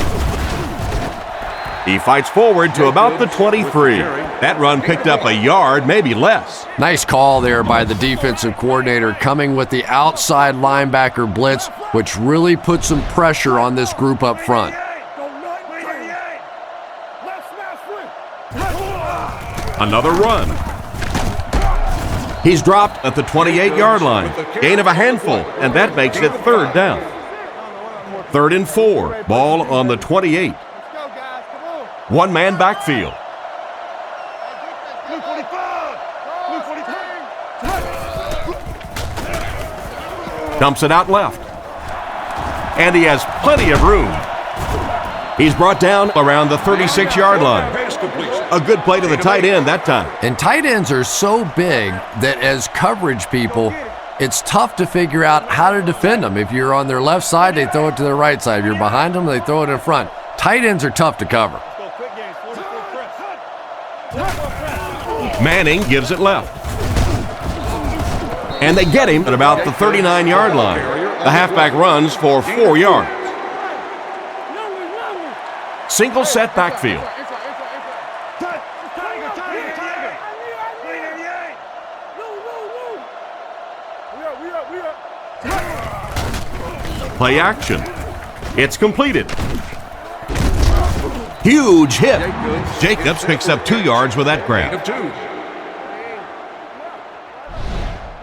He fights forward to about the 23. That run picked up a yard, maybe less. Nice call there by the defensive coordinator, coming with the outside linebacker blitz, which really put some pressure on this group up front. Another run. He's dropped at the 28-yard line. Gain of a handful, and that makes it third down. 3rd and 4. Ball on the 28. One-man backfield. Dumps it out left. And he has plenty of room. He's brought down around the 36-yard line. A good play to the tight end that time. And tight ends are so big that as coverage people, it's tough to figure out how to defend them. If you're on their left side, they throw it to their right side. If you're behind them, they throw it in front. Tight ends are tough to cover. Manning gives it left. And they get him at about the 39-yard line. The halfback runs for 4 yards. Single set backfield. Play action. It's completed. Huge hit. Jacobs picks up 2 yards with that grab.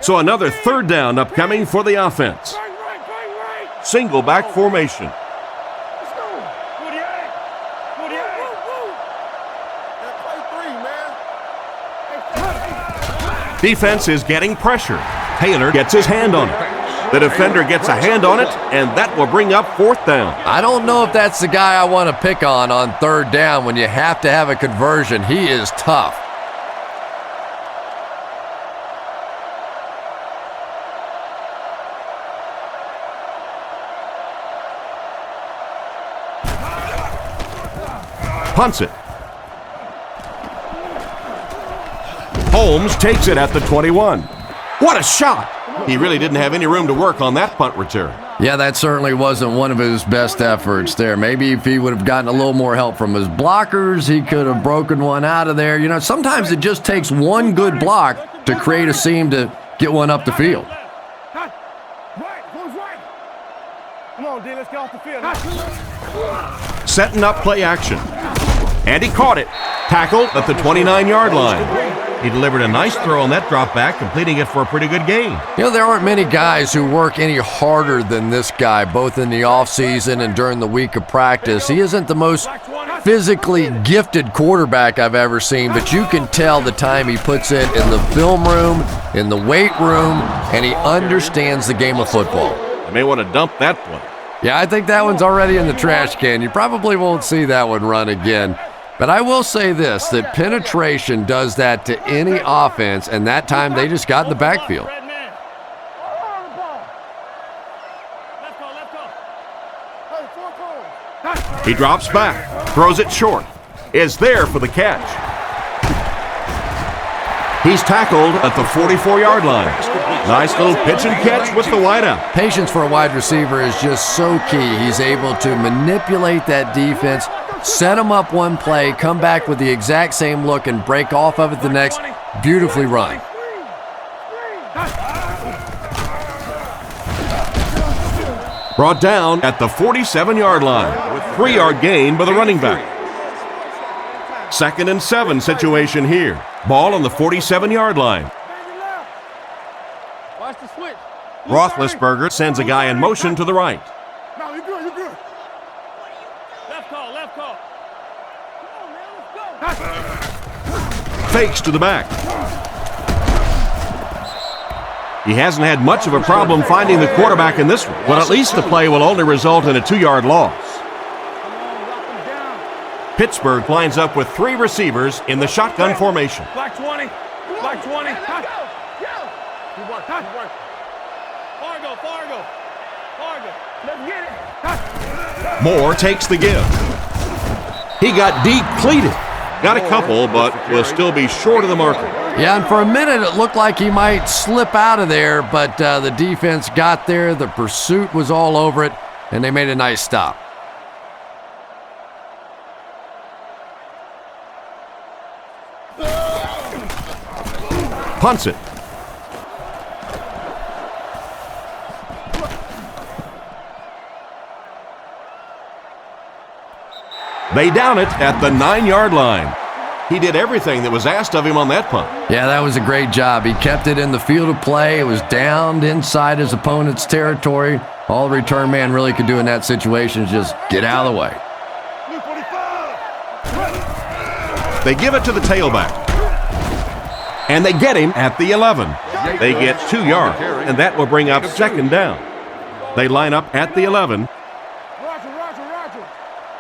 So another third down upcoming for the offense. Single back formation. Defense is getting pressure. Taylor gets his hand on it. The defender gets a hand on it, and that will bring up 4th down. I don't know if that's the guy I want to pick on 3rd down when you have to have a conversion. He is tough. Punts it. Holmes takes it at the 21. What a shot! He really didn't have any room to work on that punt return. Yeah, that certainly wasn't one of his best efforts there. Maybe if he would have gotten a little more help from his blockers, he could have broken one out of there. You know, sometimes it just takes one good block to create a seam to get one up the field. Right, who's right? Come on, D, let's get off the field. Setting up play action. And he caught it. Tackled at the 29-yard line. He delivered a nice throw on that drop back, completing it for a pretty good gain. You know, there aren't many guys who work any harder than this guy, both in the offseason and during the week of practice. He isn't the most physically gifted quarterback I've ever seen, but you can tell the time he puts in the film room, in the weight room, and he understands the game of football. I may want to dump that one. Yeah, I think that one's already in the trash can. You probably won't see that one run again. But I will say this, that penetration does that to any offense, and that time they just got in the backfield. He drops back, throws it short, is there for the catch. He's tackled at the 44-yard line. Nice little pitch and catch with the wideout. Patience for a wide receiver is just so key. He's able to manipulate that defense, set him up one play, come back with the exact same look, and break off of it the next. Beautifully run. Brought down at the 47-yard line. 3-yard gain by the running back. 2nd and 7 situation here. Ball on the 47-yard line. Watch the switch. Roethlisberger sends a guy in motion to the right. No, you're good, you're good. Left call, left call. Come on, man, let's go. Fakes to the back. He hasn't had much of a problem finding the quarterback in this one, but at least the play will only result in a 2-yard loss. Pittsburgh lines up with 3 receivers in the shotgun formation. Black 20, black 20. Fargo, let's get it. Moore takes the give. He got depleted. Got a couple, but will still be short of the marker. Yeah, and for a minute it looked like he might slip out of there, but the defense got there, the pursuit was all over it, and they made a nice stop. Punts it. They down it at the 9-yard line. He did everything that was asked of him on that punt. Yeah, that was a great job. He kept it in the field of play. It was downed inside his opponent's territory. All the return man really could do in that situation is just get out of the way. They give it to the tailback. And they get him at the 11. They get 2 yards, and that will bring up 2nd down. They line up at the 11. Roger.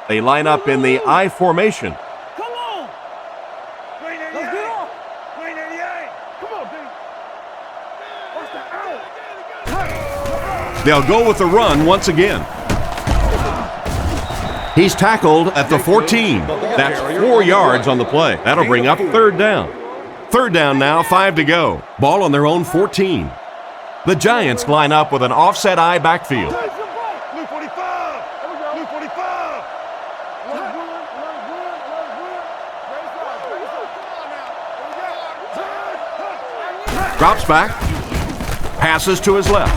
They line up in the I formation. Come on. Let's get off. 88. Come on, dude. Watch the out. They'll go with the run once again. He's tackled at the 14. That's 4 yards on the play. That'll bring up 3rd down. 3rd down now, 5 to go. Ball on their own 14. The Giants line up with an offset I backfield. Blue 45. Blue 45. Drops back. Passes to his left.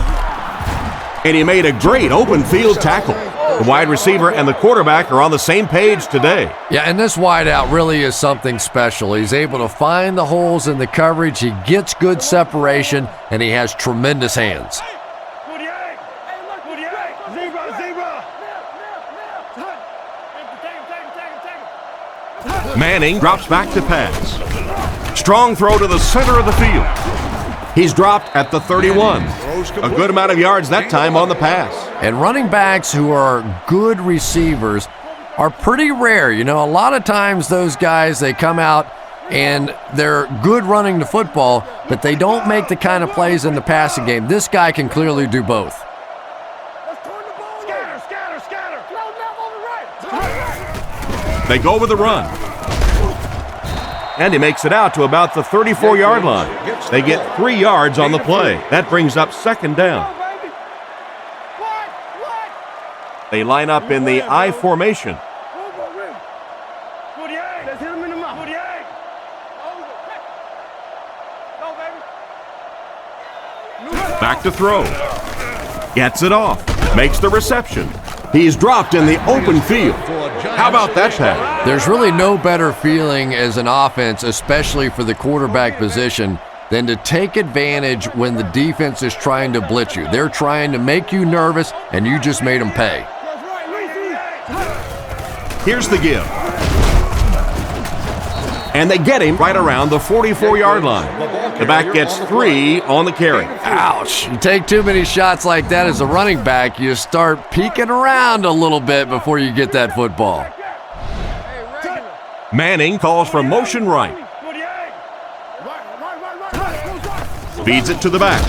And he made a great open field tackle. The wide receiver and the quarterback are on the same page today. Yeah, and this wideout really is something special. He's able to find the holes in the coverage, he gets good separation, and he has tremendous hands. Manning drops back to pass. Strong throw to the center of the field. He's dropped at the 31. A good amount of yards that time on the pass. And running backs who are good receivers are pretty rare. You know, a lot of times those guys, they come out and they're good running the football, but they don't make the kind of plays in the passing game. This guy can clearly do both. They go with the run. And he makes it out to about the 34-yard line. They get 3 yards on the play. That brings up second down. They line up in the I formation. Back to throw. Gets it off. Makes the reception. He's dropped in the open field. How about that pass? There's really no better feeling as an offense, especially for the quarterback position, than to take advantage when the defense is trying to blitz you. They're trying to make you nervous, and you just made them pay. Here's the give. And they get him right around the 44-yard line. The back gets 3 on the carry. Ouch. You take too many shots like that as a running back, you start peeking around a little bit before you get that football. Manning calls for motion right. Feeds it to the back.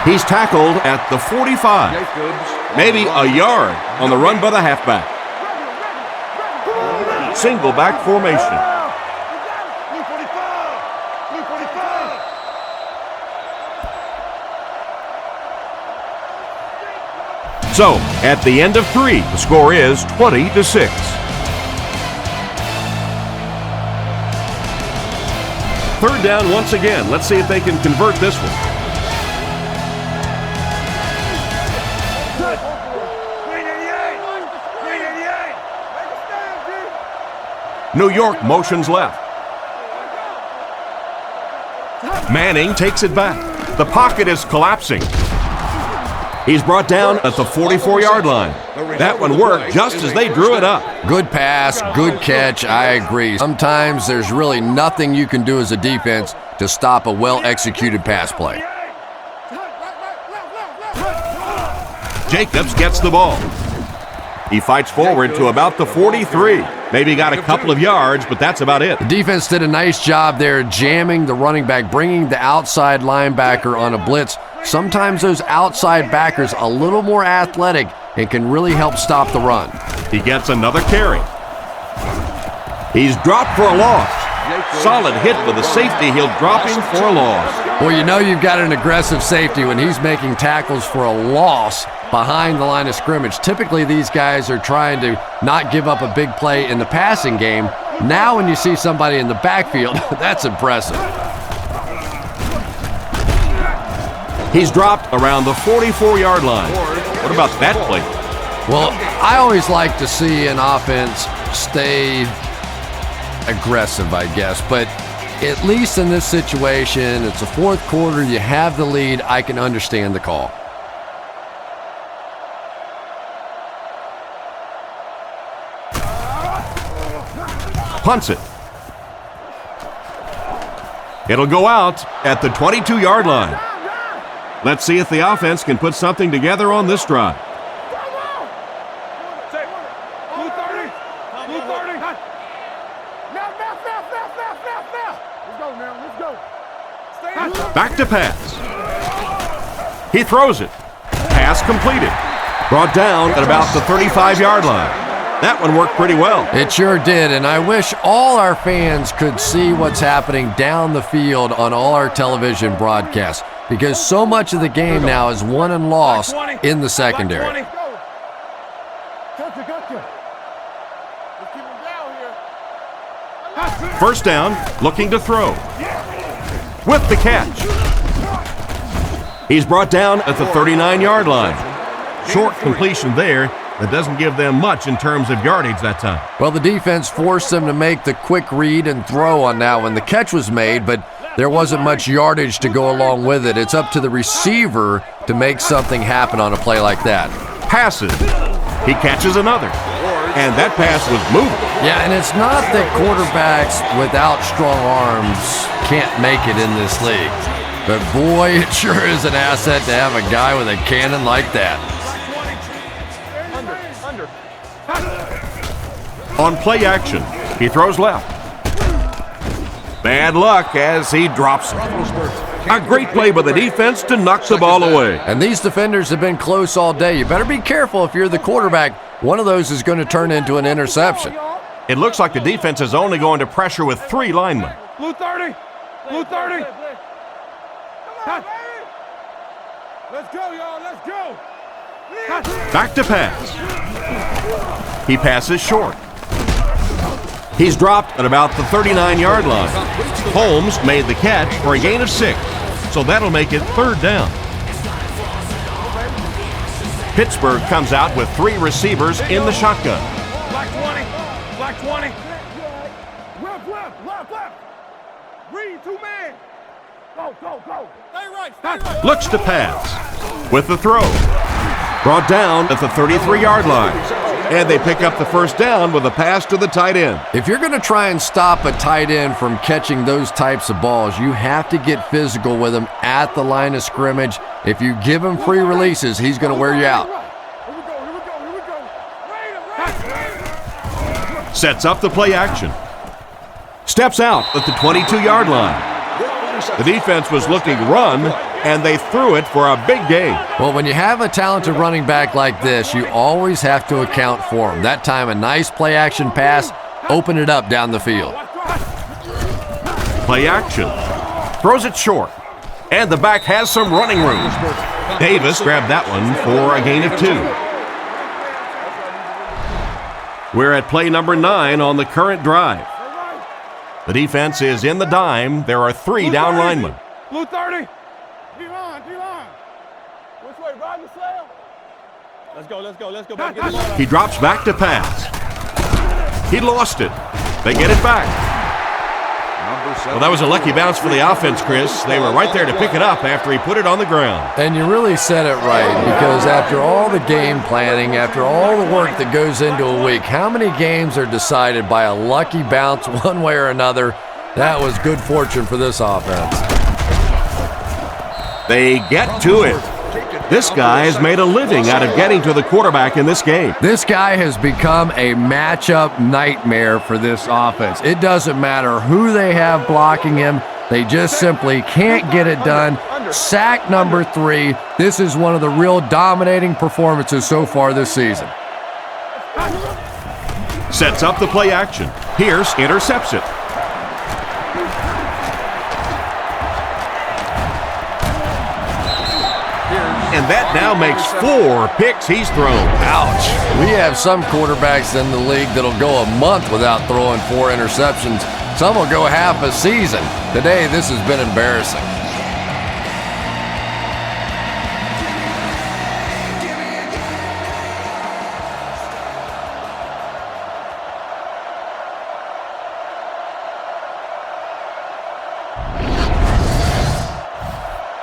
He's tackled at the 45. Maybe a yard on the run by the halfback. Single back formation. So, at the end of 3, the score is 20-6. Third down once again. Let's see if they can convert this one. New York motions left. Manning takes it back. The pocket is collapsing. He's brought down at the 44-yard line. That one worked just as they drew it up. Good pass, good catch, I agree. Sometimes there's really nothing you can do as a defense to stop a well-executed pass play. Jacobs gets the ball. He fights forward to about the 43. Maybe got a couple of yards, but that's about it. The defense did a nice job there jamming the running back, bringing the outside linebacker on a blitz. Sometimes those outside backers a little more athletic and can really help stop the run. He gets another carry. He's dropped for a loss. Solid hit with the safety. He'll drop him for a loss. Well, you know you've got an aggressive safety when he's making tackles for a loss behind the line of scrimmage. Typically, these guys are trying to not give up a big play in the passing game. Now when you see somebody in the backfield, that's impressive. He's dropped around the 44-yard line. What about that play? Well, I always like to see an offense stay aggressive, I guess. But at least in this situation, it's the fourth quarter, you have the lead, I can understand the call. Punts it. It'll go out at the 22-yard line. Let's see if the offense can put something together on this drive. Back to pass. He throws it. Pass completed. Brought down at about the 35-yard line. That one worked pretty well. It sure did, and I wish all our fans could see what's happening down the field on all our television broadcasts, because so much of the game now is won and lost in the secondary. First down, looking to throw. With the catch. He's brought down at the 39-yard line. Short completion there that doesn't give them much in terms of yardage that time. Well, the defense forced them to make the quick read and throw on that one. The catch was made, but there wasn't much yardage to go along with it. It's up to the receiver to make something happen on a play like that. Passes. He catches another. And that pass was moving. Yeah, and it's not that quarterbacks without strong arms can't make it in this league. But boy, it sure is an asset to have a guy with a cannon like that. On play action, he throws left. Bad luck as he drops it. A great play by the defense to knock the ball away. And these defenders have been close all day. You better be careful if you're the quarterback. One of those is going to turn into an interception. It looks like the defense is only going to pressure with 3 linemen. Blue 30. Blue 30. Come on, baby. Let's go, y'all. Let's go. Back to pass. He passes short. He's dropped at about the 39-yard line. Holmes made the catch for a gain of 6, so that'll make it 3rd down. Pittsburgh comes out with 3 receivers in the shotgun. Black 20. Black 20. Left. Read 2 men. Go. Stay right. Looks to pass. With the throw. Brought down at the 33-yard line. And they pick up the 1st down with a pass to the tight end. If you're going to try and stop a tight end from catching those types of balls, you have to get physical with him at the line of scrimmage. If you give him free releases, he's going to wear you out. Here we go. Sets up the play action. Steps out at the 22-yard line. The defense was looking run, and they threw it for a big gain. Well, when you have a talented running back like this, you always have to account for him. That time, a nice play-action pass opened it up down the field. Play action. Throws it short. And the back has some running room. Davis grabbed that one for a gain of 2. We're at play number 9 on the current drive. The defense is in the dime. There are 3 down linemen. Blue 30. D-line. Which way, ride the sail? Let's go. Back get the ball. He drops back to pass. He lost it. They get it back. Well, that was a lucky bounce for the offense, Chris. They were right there to pick it up after he put it on the ground. And you really said it right, because after all the game planning, after all the work that goes into a week, how many games are decided by a lucky bounce one way or another? That was good fortune for this offense. They get to it. This guy has made a living out of getting to the quarterback in this game. This guy has become a matchup nightmare for this offense. It doesn't matter who they have blocking him. They just simply can't get it done. Sack number 3. This is one of the real dominating performances so far this season. Sets up the play action. Pierce intercepts it. And that now makes 4 picks he's thrown. Ouch. We have some quarterbacks in the league that'll go a month without throwing 4 interceptions. Some will go half a season. Today, this has been embarrassing.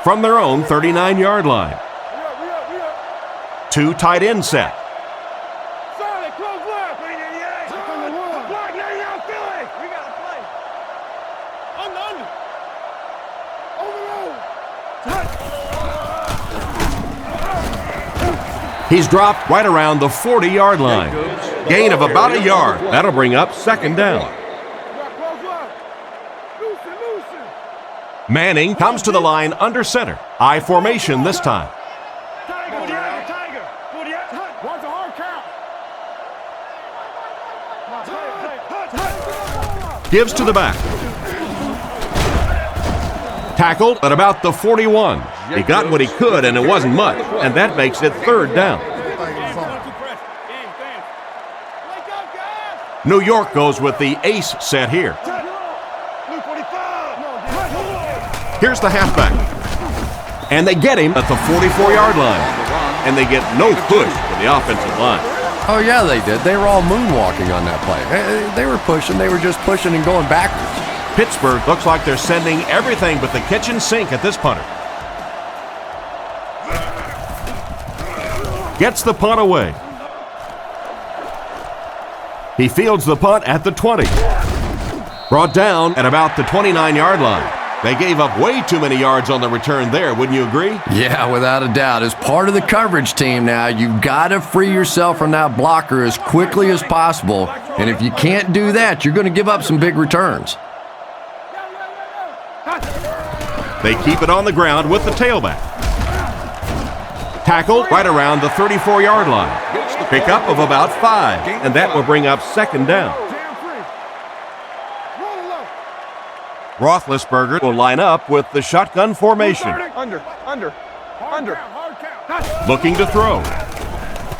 From their own 39-yard line. 2 tight end set. Solid, close left. Block 99, Philly. We got to play. Under. Overload. He's dropped right around the 40-yard line. Gain of about a yard. That'll bring up 2nd down. Manning comes to the line under center. I formation this time. Tiger. What's a hard count? Gives to the back. Tackled at about the 41. He got what he could, and it wasn't much, and that makes it 3rd down. New York goes with the ace set here. Here's the halfback. And they get him at the 44-yard line. And they get no push from the offensive line. Oh, yeah, they did. They were all moonwalking on that play. They were pushing. They were just pushing and going backwards. Pittsburgh looks like they're sending everything but the kitchen sink at this punter. Gets the punt away. He fields the punt at the 20. Brought down at about the 29-yard line. They gave up way too many yards on the return there, wouldn't you agree? Yeah, without a doubt. As part of the coverage team now, you've got to free yourself from that blocker as quickly as possible. And if you can't do that, you're going to give up some big returns. They keep it on the ground with the tailback. Tackled right around the 34-yard line. Pickup of about 5, and that will bring up second down. Roethlisberger will line up with the shotgun formation. Under. Looking to throw.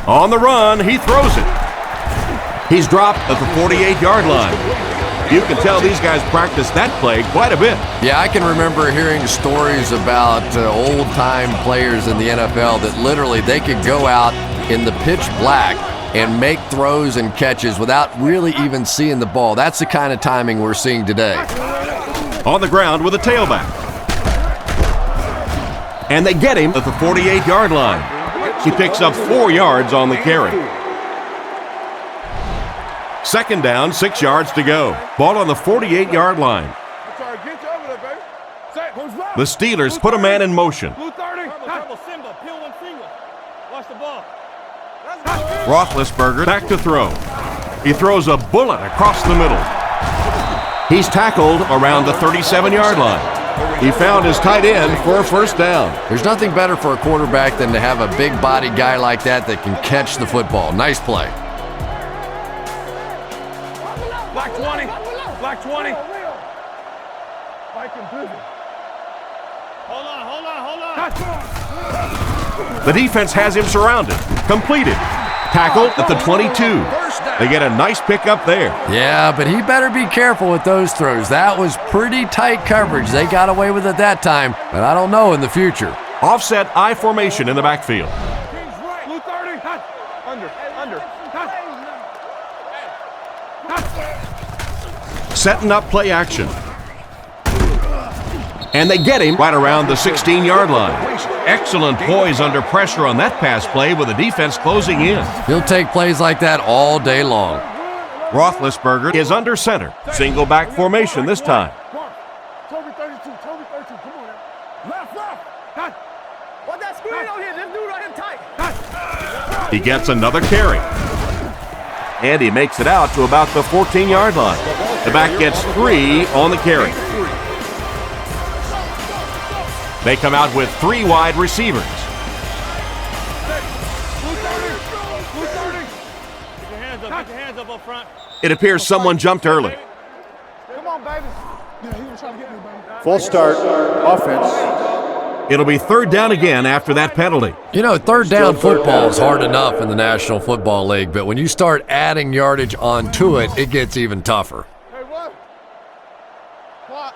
On the run, he throws it. He's dropped at the 48-yard line. You can tell these guys practice that play quite a bit. Yeah, I can remember hearing stories about old-time players in the NFL that literally they could go out in the pitch black and make throws and catches without really even seeing the ball. That's the kind of timing we're seeing today. On the ground with a tailback. And they get him at the 48-yard line. He picks up 4 yards on the carry. Second down, 6 yards to go. Ball on the 48-yard line. The Steelers put a man in motion. Roethlisberger back to throw. He throws a bullet across the middle. He's tackled around the 37-yard line. He found his tight end for a first down. There's nothing better for a quarterback than to have a big body guy like that can catch the football. Nice play. Black 20. Black 20. Hold on. The defense has him surrounded. Completed. Tackled at the 22. They get a nice pickup there. Yeah, but he better be careful with those throws. That was pretty tight coverage. They got away with it that time, but I don't know in the future. Offset I formation in the backfield. Blue 30. Under. Setting up play action. And they get him right around the 16-yard line. Excellent poise under pressure on that pass play with the defense closing in. He'll take plays like that all day long. Roethlisberger is under center. Single back formation this time. Toby 32, come on now. Left. What that screen on here? This dude right here tight. He gets another carry. And he makes it out to about the 14-yard line. The back gets 3 on the carry. They come out with 3 wide receivers. Blue 30. Get your hands up front. It appears someone jumped early. Come on, baby. Yeah, he was trying to get me, baby. Full start offense. It'll be third down again after that penalty. You know, third down football is hard enough in the National Football League, but when you start adding yardage onto it, it gets even tougher. Hey, what? Clock.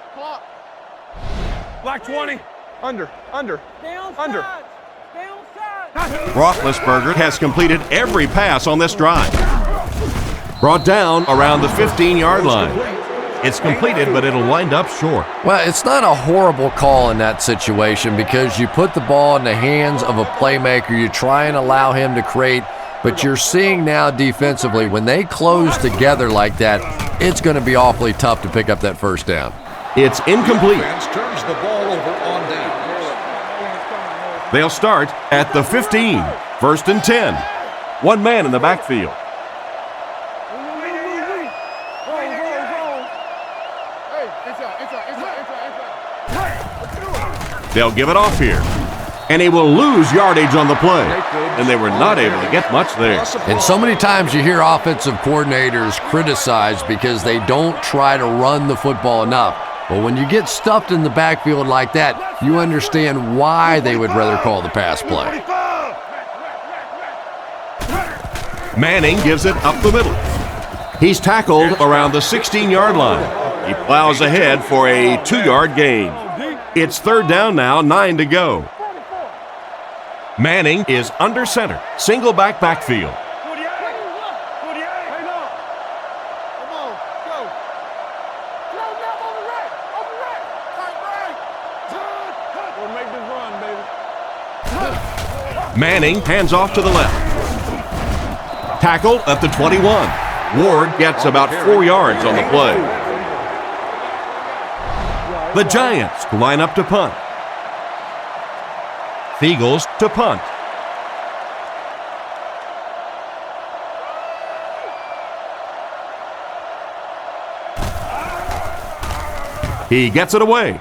Black 20. Under. Roethlisberger has completed every pass on this drive. Brought down around the 15-yard line. It's completed, but it'll wind up short. Well, it's not a horrible call in that situation because you put the ball in the hands of a playmaker. You try and allow him to create, but you're seeing now defensively, when they close together like that, it's going to be awfully tough to pick up that first down. It's incomplete. Turns the ball over on down. They'll start at the 15. First and 10. One man in the backfield. They'll give it off here. And he will lose yardage on the play. And they were not able to get much there. And so many times you hear offensive coordinators criticized because they don't try to run the football enough. But when you get stuffed in the backfield like that, you understand why they would rather call the pass play. Manning gives it up the middle. He's tackled around the 16-yard line. He plows ahead for a 2-yard gain. It's third down now, 9 to go. Manning is under center. Single backfield. 48. 48. Hang on. Come on, go. Slow down on the right. On the right. Tight right. We'll make this run, baby. Manning hands off to the left. Tackle at the 21. Ward gets about 4 yards on the play. The Giants line up to punt. Eagles to punt. He gets it away.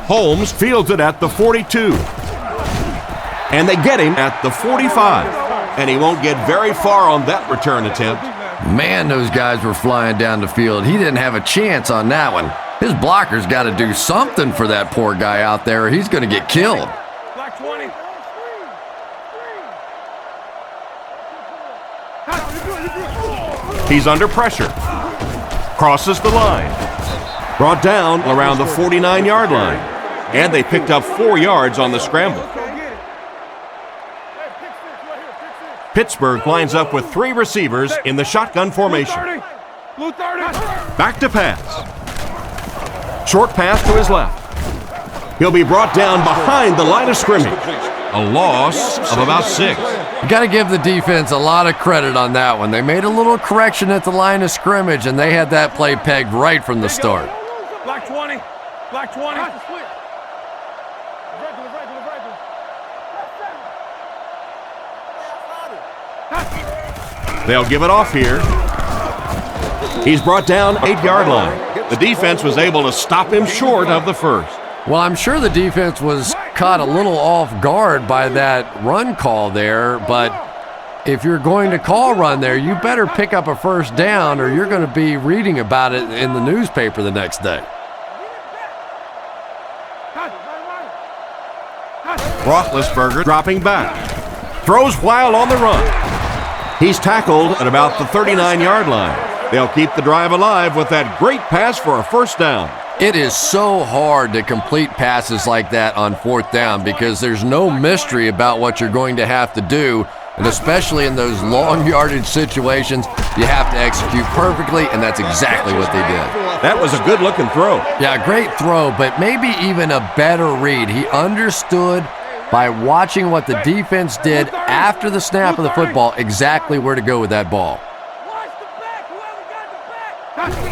Holmes fields it at the 42. And they get him at the 45. And he won't get very far on that return attempt. Man, those guys were flying down the field. He didn't have a chance on that one. His blocker's got to do something for that poor guy out there, or he's going to get killed. Black 20. He's under pressure. Crosses the line. Brought down around the 49-yard line. And they picked up 4 yards on the scramble. Pittsburgh lines up with 3 receivers in the shotgun formation. Blue 30. Back to pass. Short pass to his left. He'll be brought down behind the line of scrimmage. A loss of about 6. You got to give the defense a lot of credit on that one. They made a little correction at the line of scrimmage, and they had that play pegged right from the start. Black 20. Black 20. They'll give it off here. He's brought down 8-yard line. The defense was able to stop him short of the first. Well, I'm sure the defense was caught a little off guard by that run call there, but if you're going to call run there, you better pick up a first down or you're going to be reading about it in the newspaper the next day. Roethlisberger dropping back. Throws while on the run. He's tackled at about the 39-yard line. They'll keep the drive alive with that great pass for a first down. It is so hard to complete passes like that on fourth down because there's no mystery about what you're going to have to do, and especially in those long yardage situations, you have to execute perfectly, and that's exactly what they did. That was a good-looking throw. Yeah, great throw, but maybe even a better read. He understood by watching what the defense did after the snap of the football exactly where to go with that ball.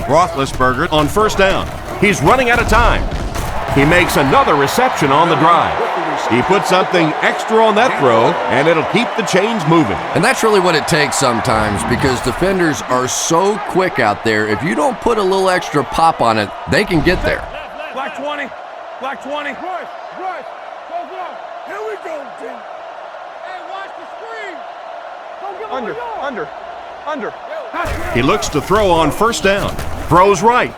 Roethlisberger on first down. He's running out of time. He makes another reception on the drive. He put something extra on that throw, and it'll keep the chains moving. And that's really what it takes sometimes because defenders are so quick out there. If you don't put a little extra pop on it, they can get there. Black 20. Black 20. Rush. Close it up. Here we go, team. Hey, watch the screen. Don't give him Under. He looks to throw on first down. Throws right.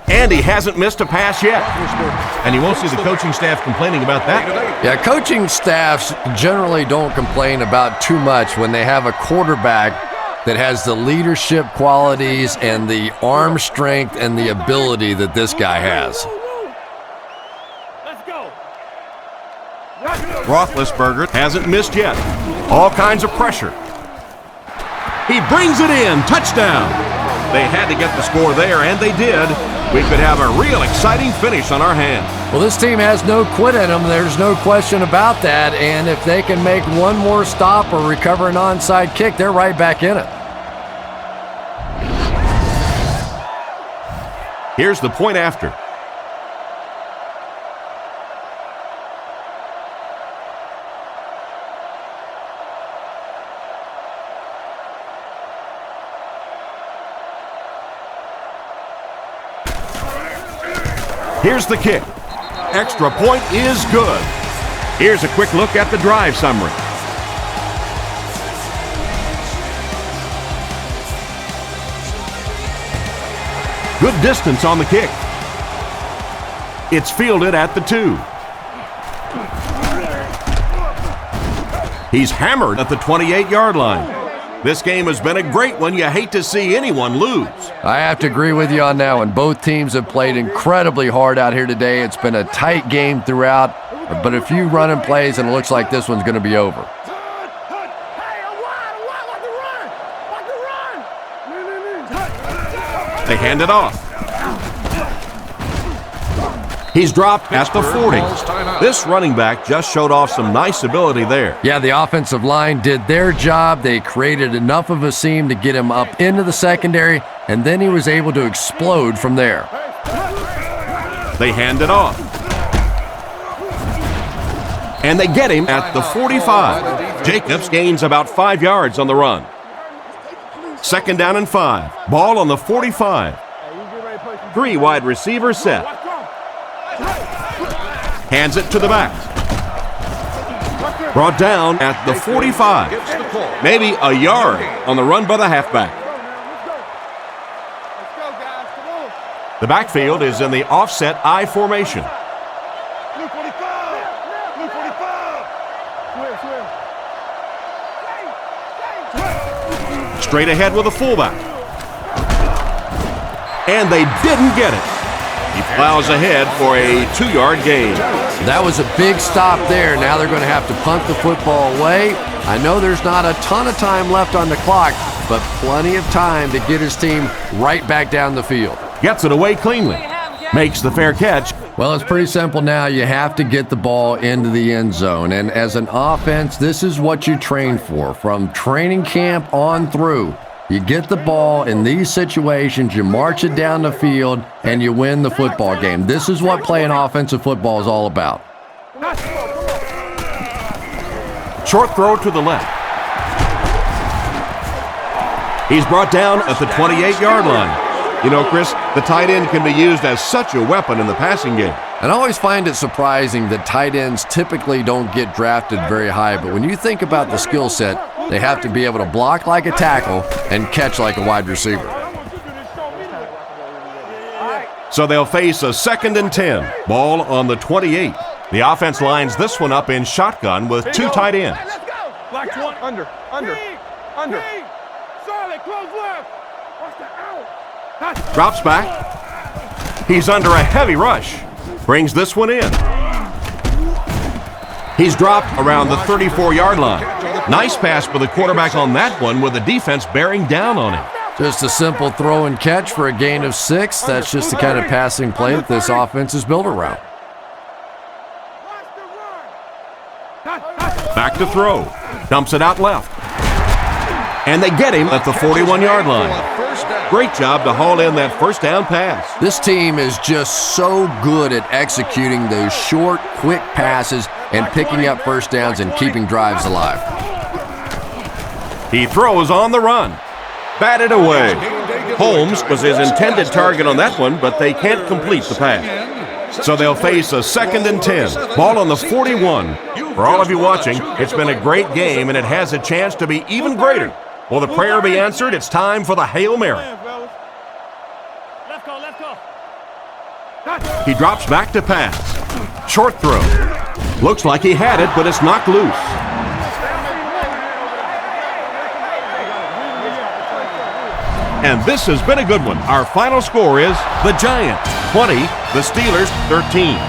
And he hasn't missed a pass yet. And you won't see the coaching staff complaining about that. Yeah, coaching staffs generally don't complain about too much when they have a quarterback that has the leadership qualities and the arm strength and the ability that this guy has. Let's go. Roethlisberger hasn't missed yet. All kinds of pressure. He brings it in. Touchdown. They had to get the score there, and they did. We could have a real exciting finish on our hands. Well, this team has no quit in them. There's no question about that. And if they can make one more stop or recover an onside kick, they're right back in it. Here's the point after. Here's the kick. Extra point is good. Here's a quick look at the drive summary. Good distance on the kick. It's fielded at the 2. He's hammered at the 28-yard line. This game has been a great one. You hate to see anyone lose. I have to agree with you on that one. Both teams have played incredibly hard out here today. It's been a tight game throughout. but a few running plays, and it looks like this one's going to be over. They hand it off. He's dropped at the 40. This running back just showed off some nice ability there. Yeah, the offensive line did their job. They created enough of a seam to get him up into the secondary, and then he was able to explode from there. They hand it off. And they get him at the 45. Jacobs gains about 5 yards on the run. 2nd down and 5. Ball on the 45. 3 wide receivers set. Hands it to the back. Brought down at the 45. Maybe a yard on the run by the halfback. The backfield is in the offset I formation. Straight ahead with a fullback. And they didn't get it. He plows ahead for a 2-yard gain. That was a big stop there. Now they're going to have to punt the football away. I know there's not a ton of time left on the clock, but plenty of time to get his team right back down the field. Gets it away cleanly. Makes the fair catch. Well, it's pretty simple now. You have to get the ball into the end zone. And as an offense, this is what you train for. From training camp on through, you get the ball in these situations, you march it down the field, and you win the football game. This is what playing offensive football is all about. Short throw to the left. He's brought down at the 28-yard line. You know, Chris, the tight end can be used as such a weapon in the passing game. And I always find it surprising that tight ends typically don't get drafted very high, but when you think about the skill set, they have to be able to block like a tackle and catch like a wide receiver. So they'll face a 2nd and 10. Ball on the 28. The offense lines this one up in shotgun with 2 tight ends. Black one. Under. Solid, close left. Watch the out. Drops back. He's under a heavy rush. Brings this one in. He's dropped around the 34-yard line. Nice pass for the quarterback on that one with the defense bearing down on him. Just a simple throw and catch for a gain of 6. That's just the kind of passing play that this offense is built around. Back to throw. Dumps it out left. And they get him at the 41-yard line. Great job to haul in that first down pass. This team is just so good at executing those short, quick passes and picking up first downs and keeping drives alive. He throws on the run. Batted away. Holmes was his intended target on that one, but they can't complete the pass. So they'll face a 2nd and 10. Ball on the 41. For all of you watching, it's been a great game, and it has a chance to be even greater. Will the prayer be answered? It's time for the Hail Mary. He drops back to pass. Short throw. Looks like he had it, but it's knocked loose. And this has been a good one. Our final score is the Giants 20, the Steelers 13.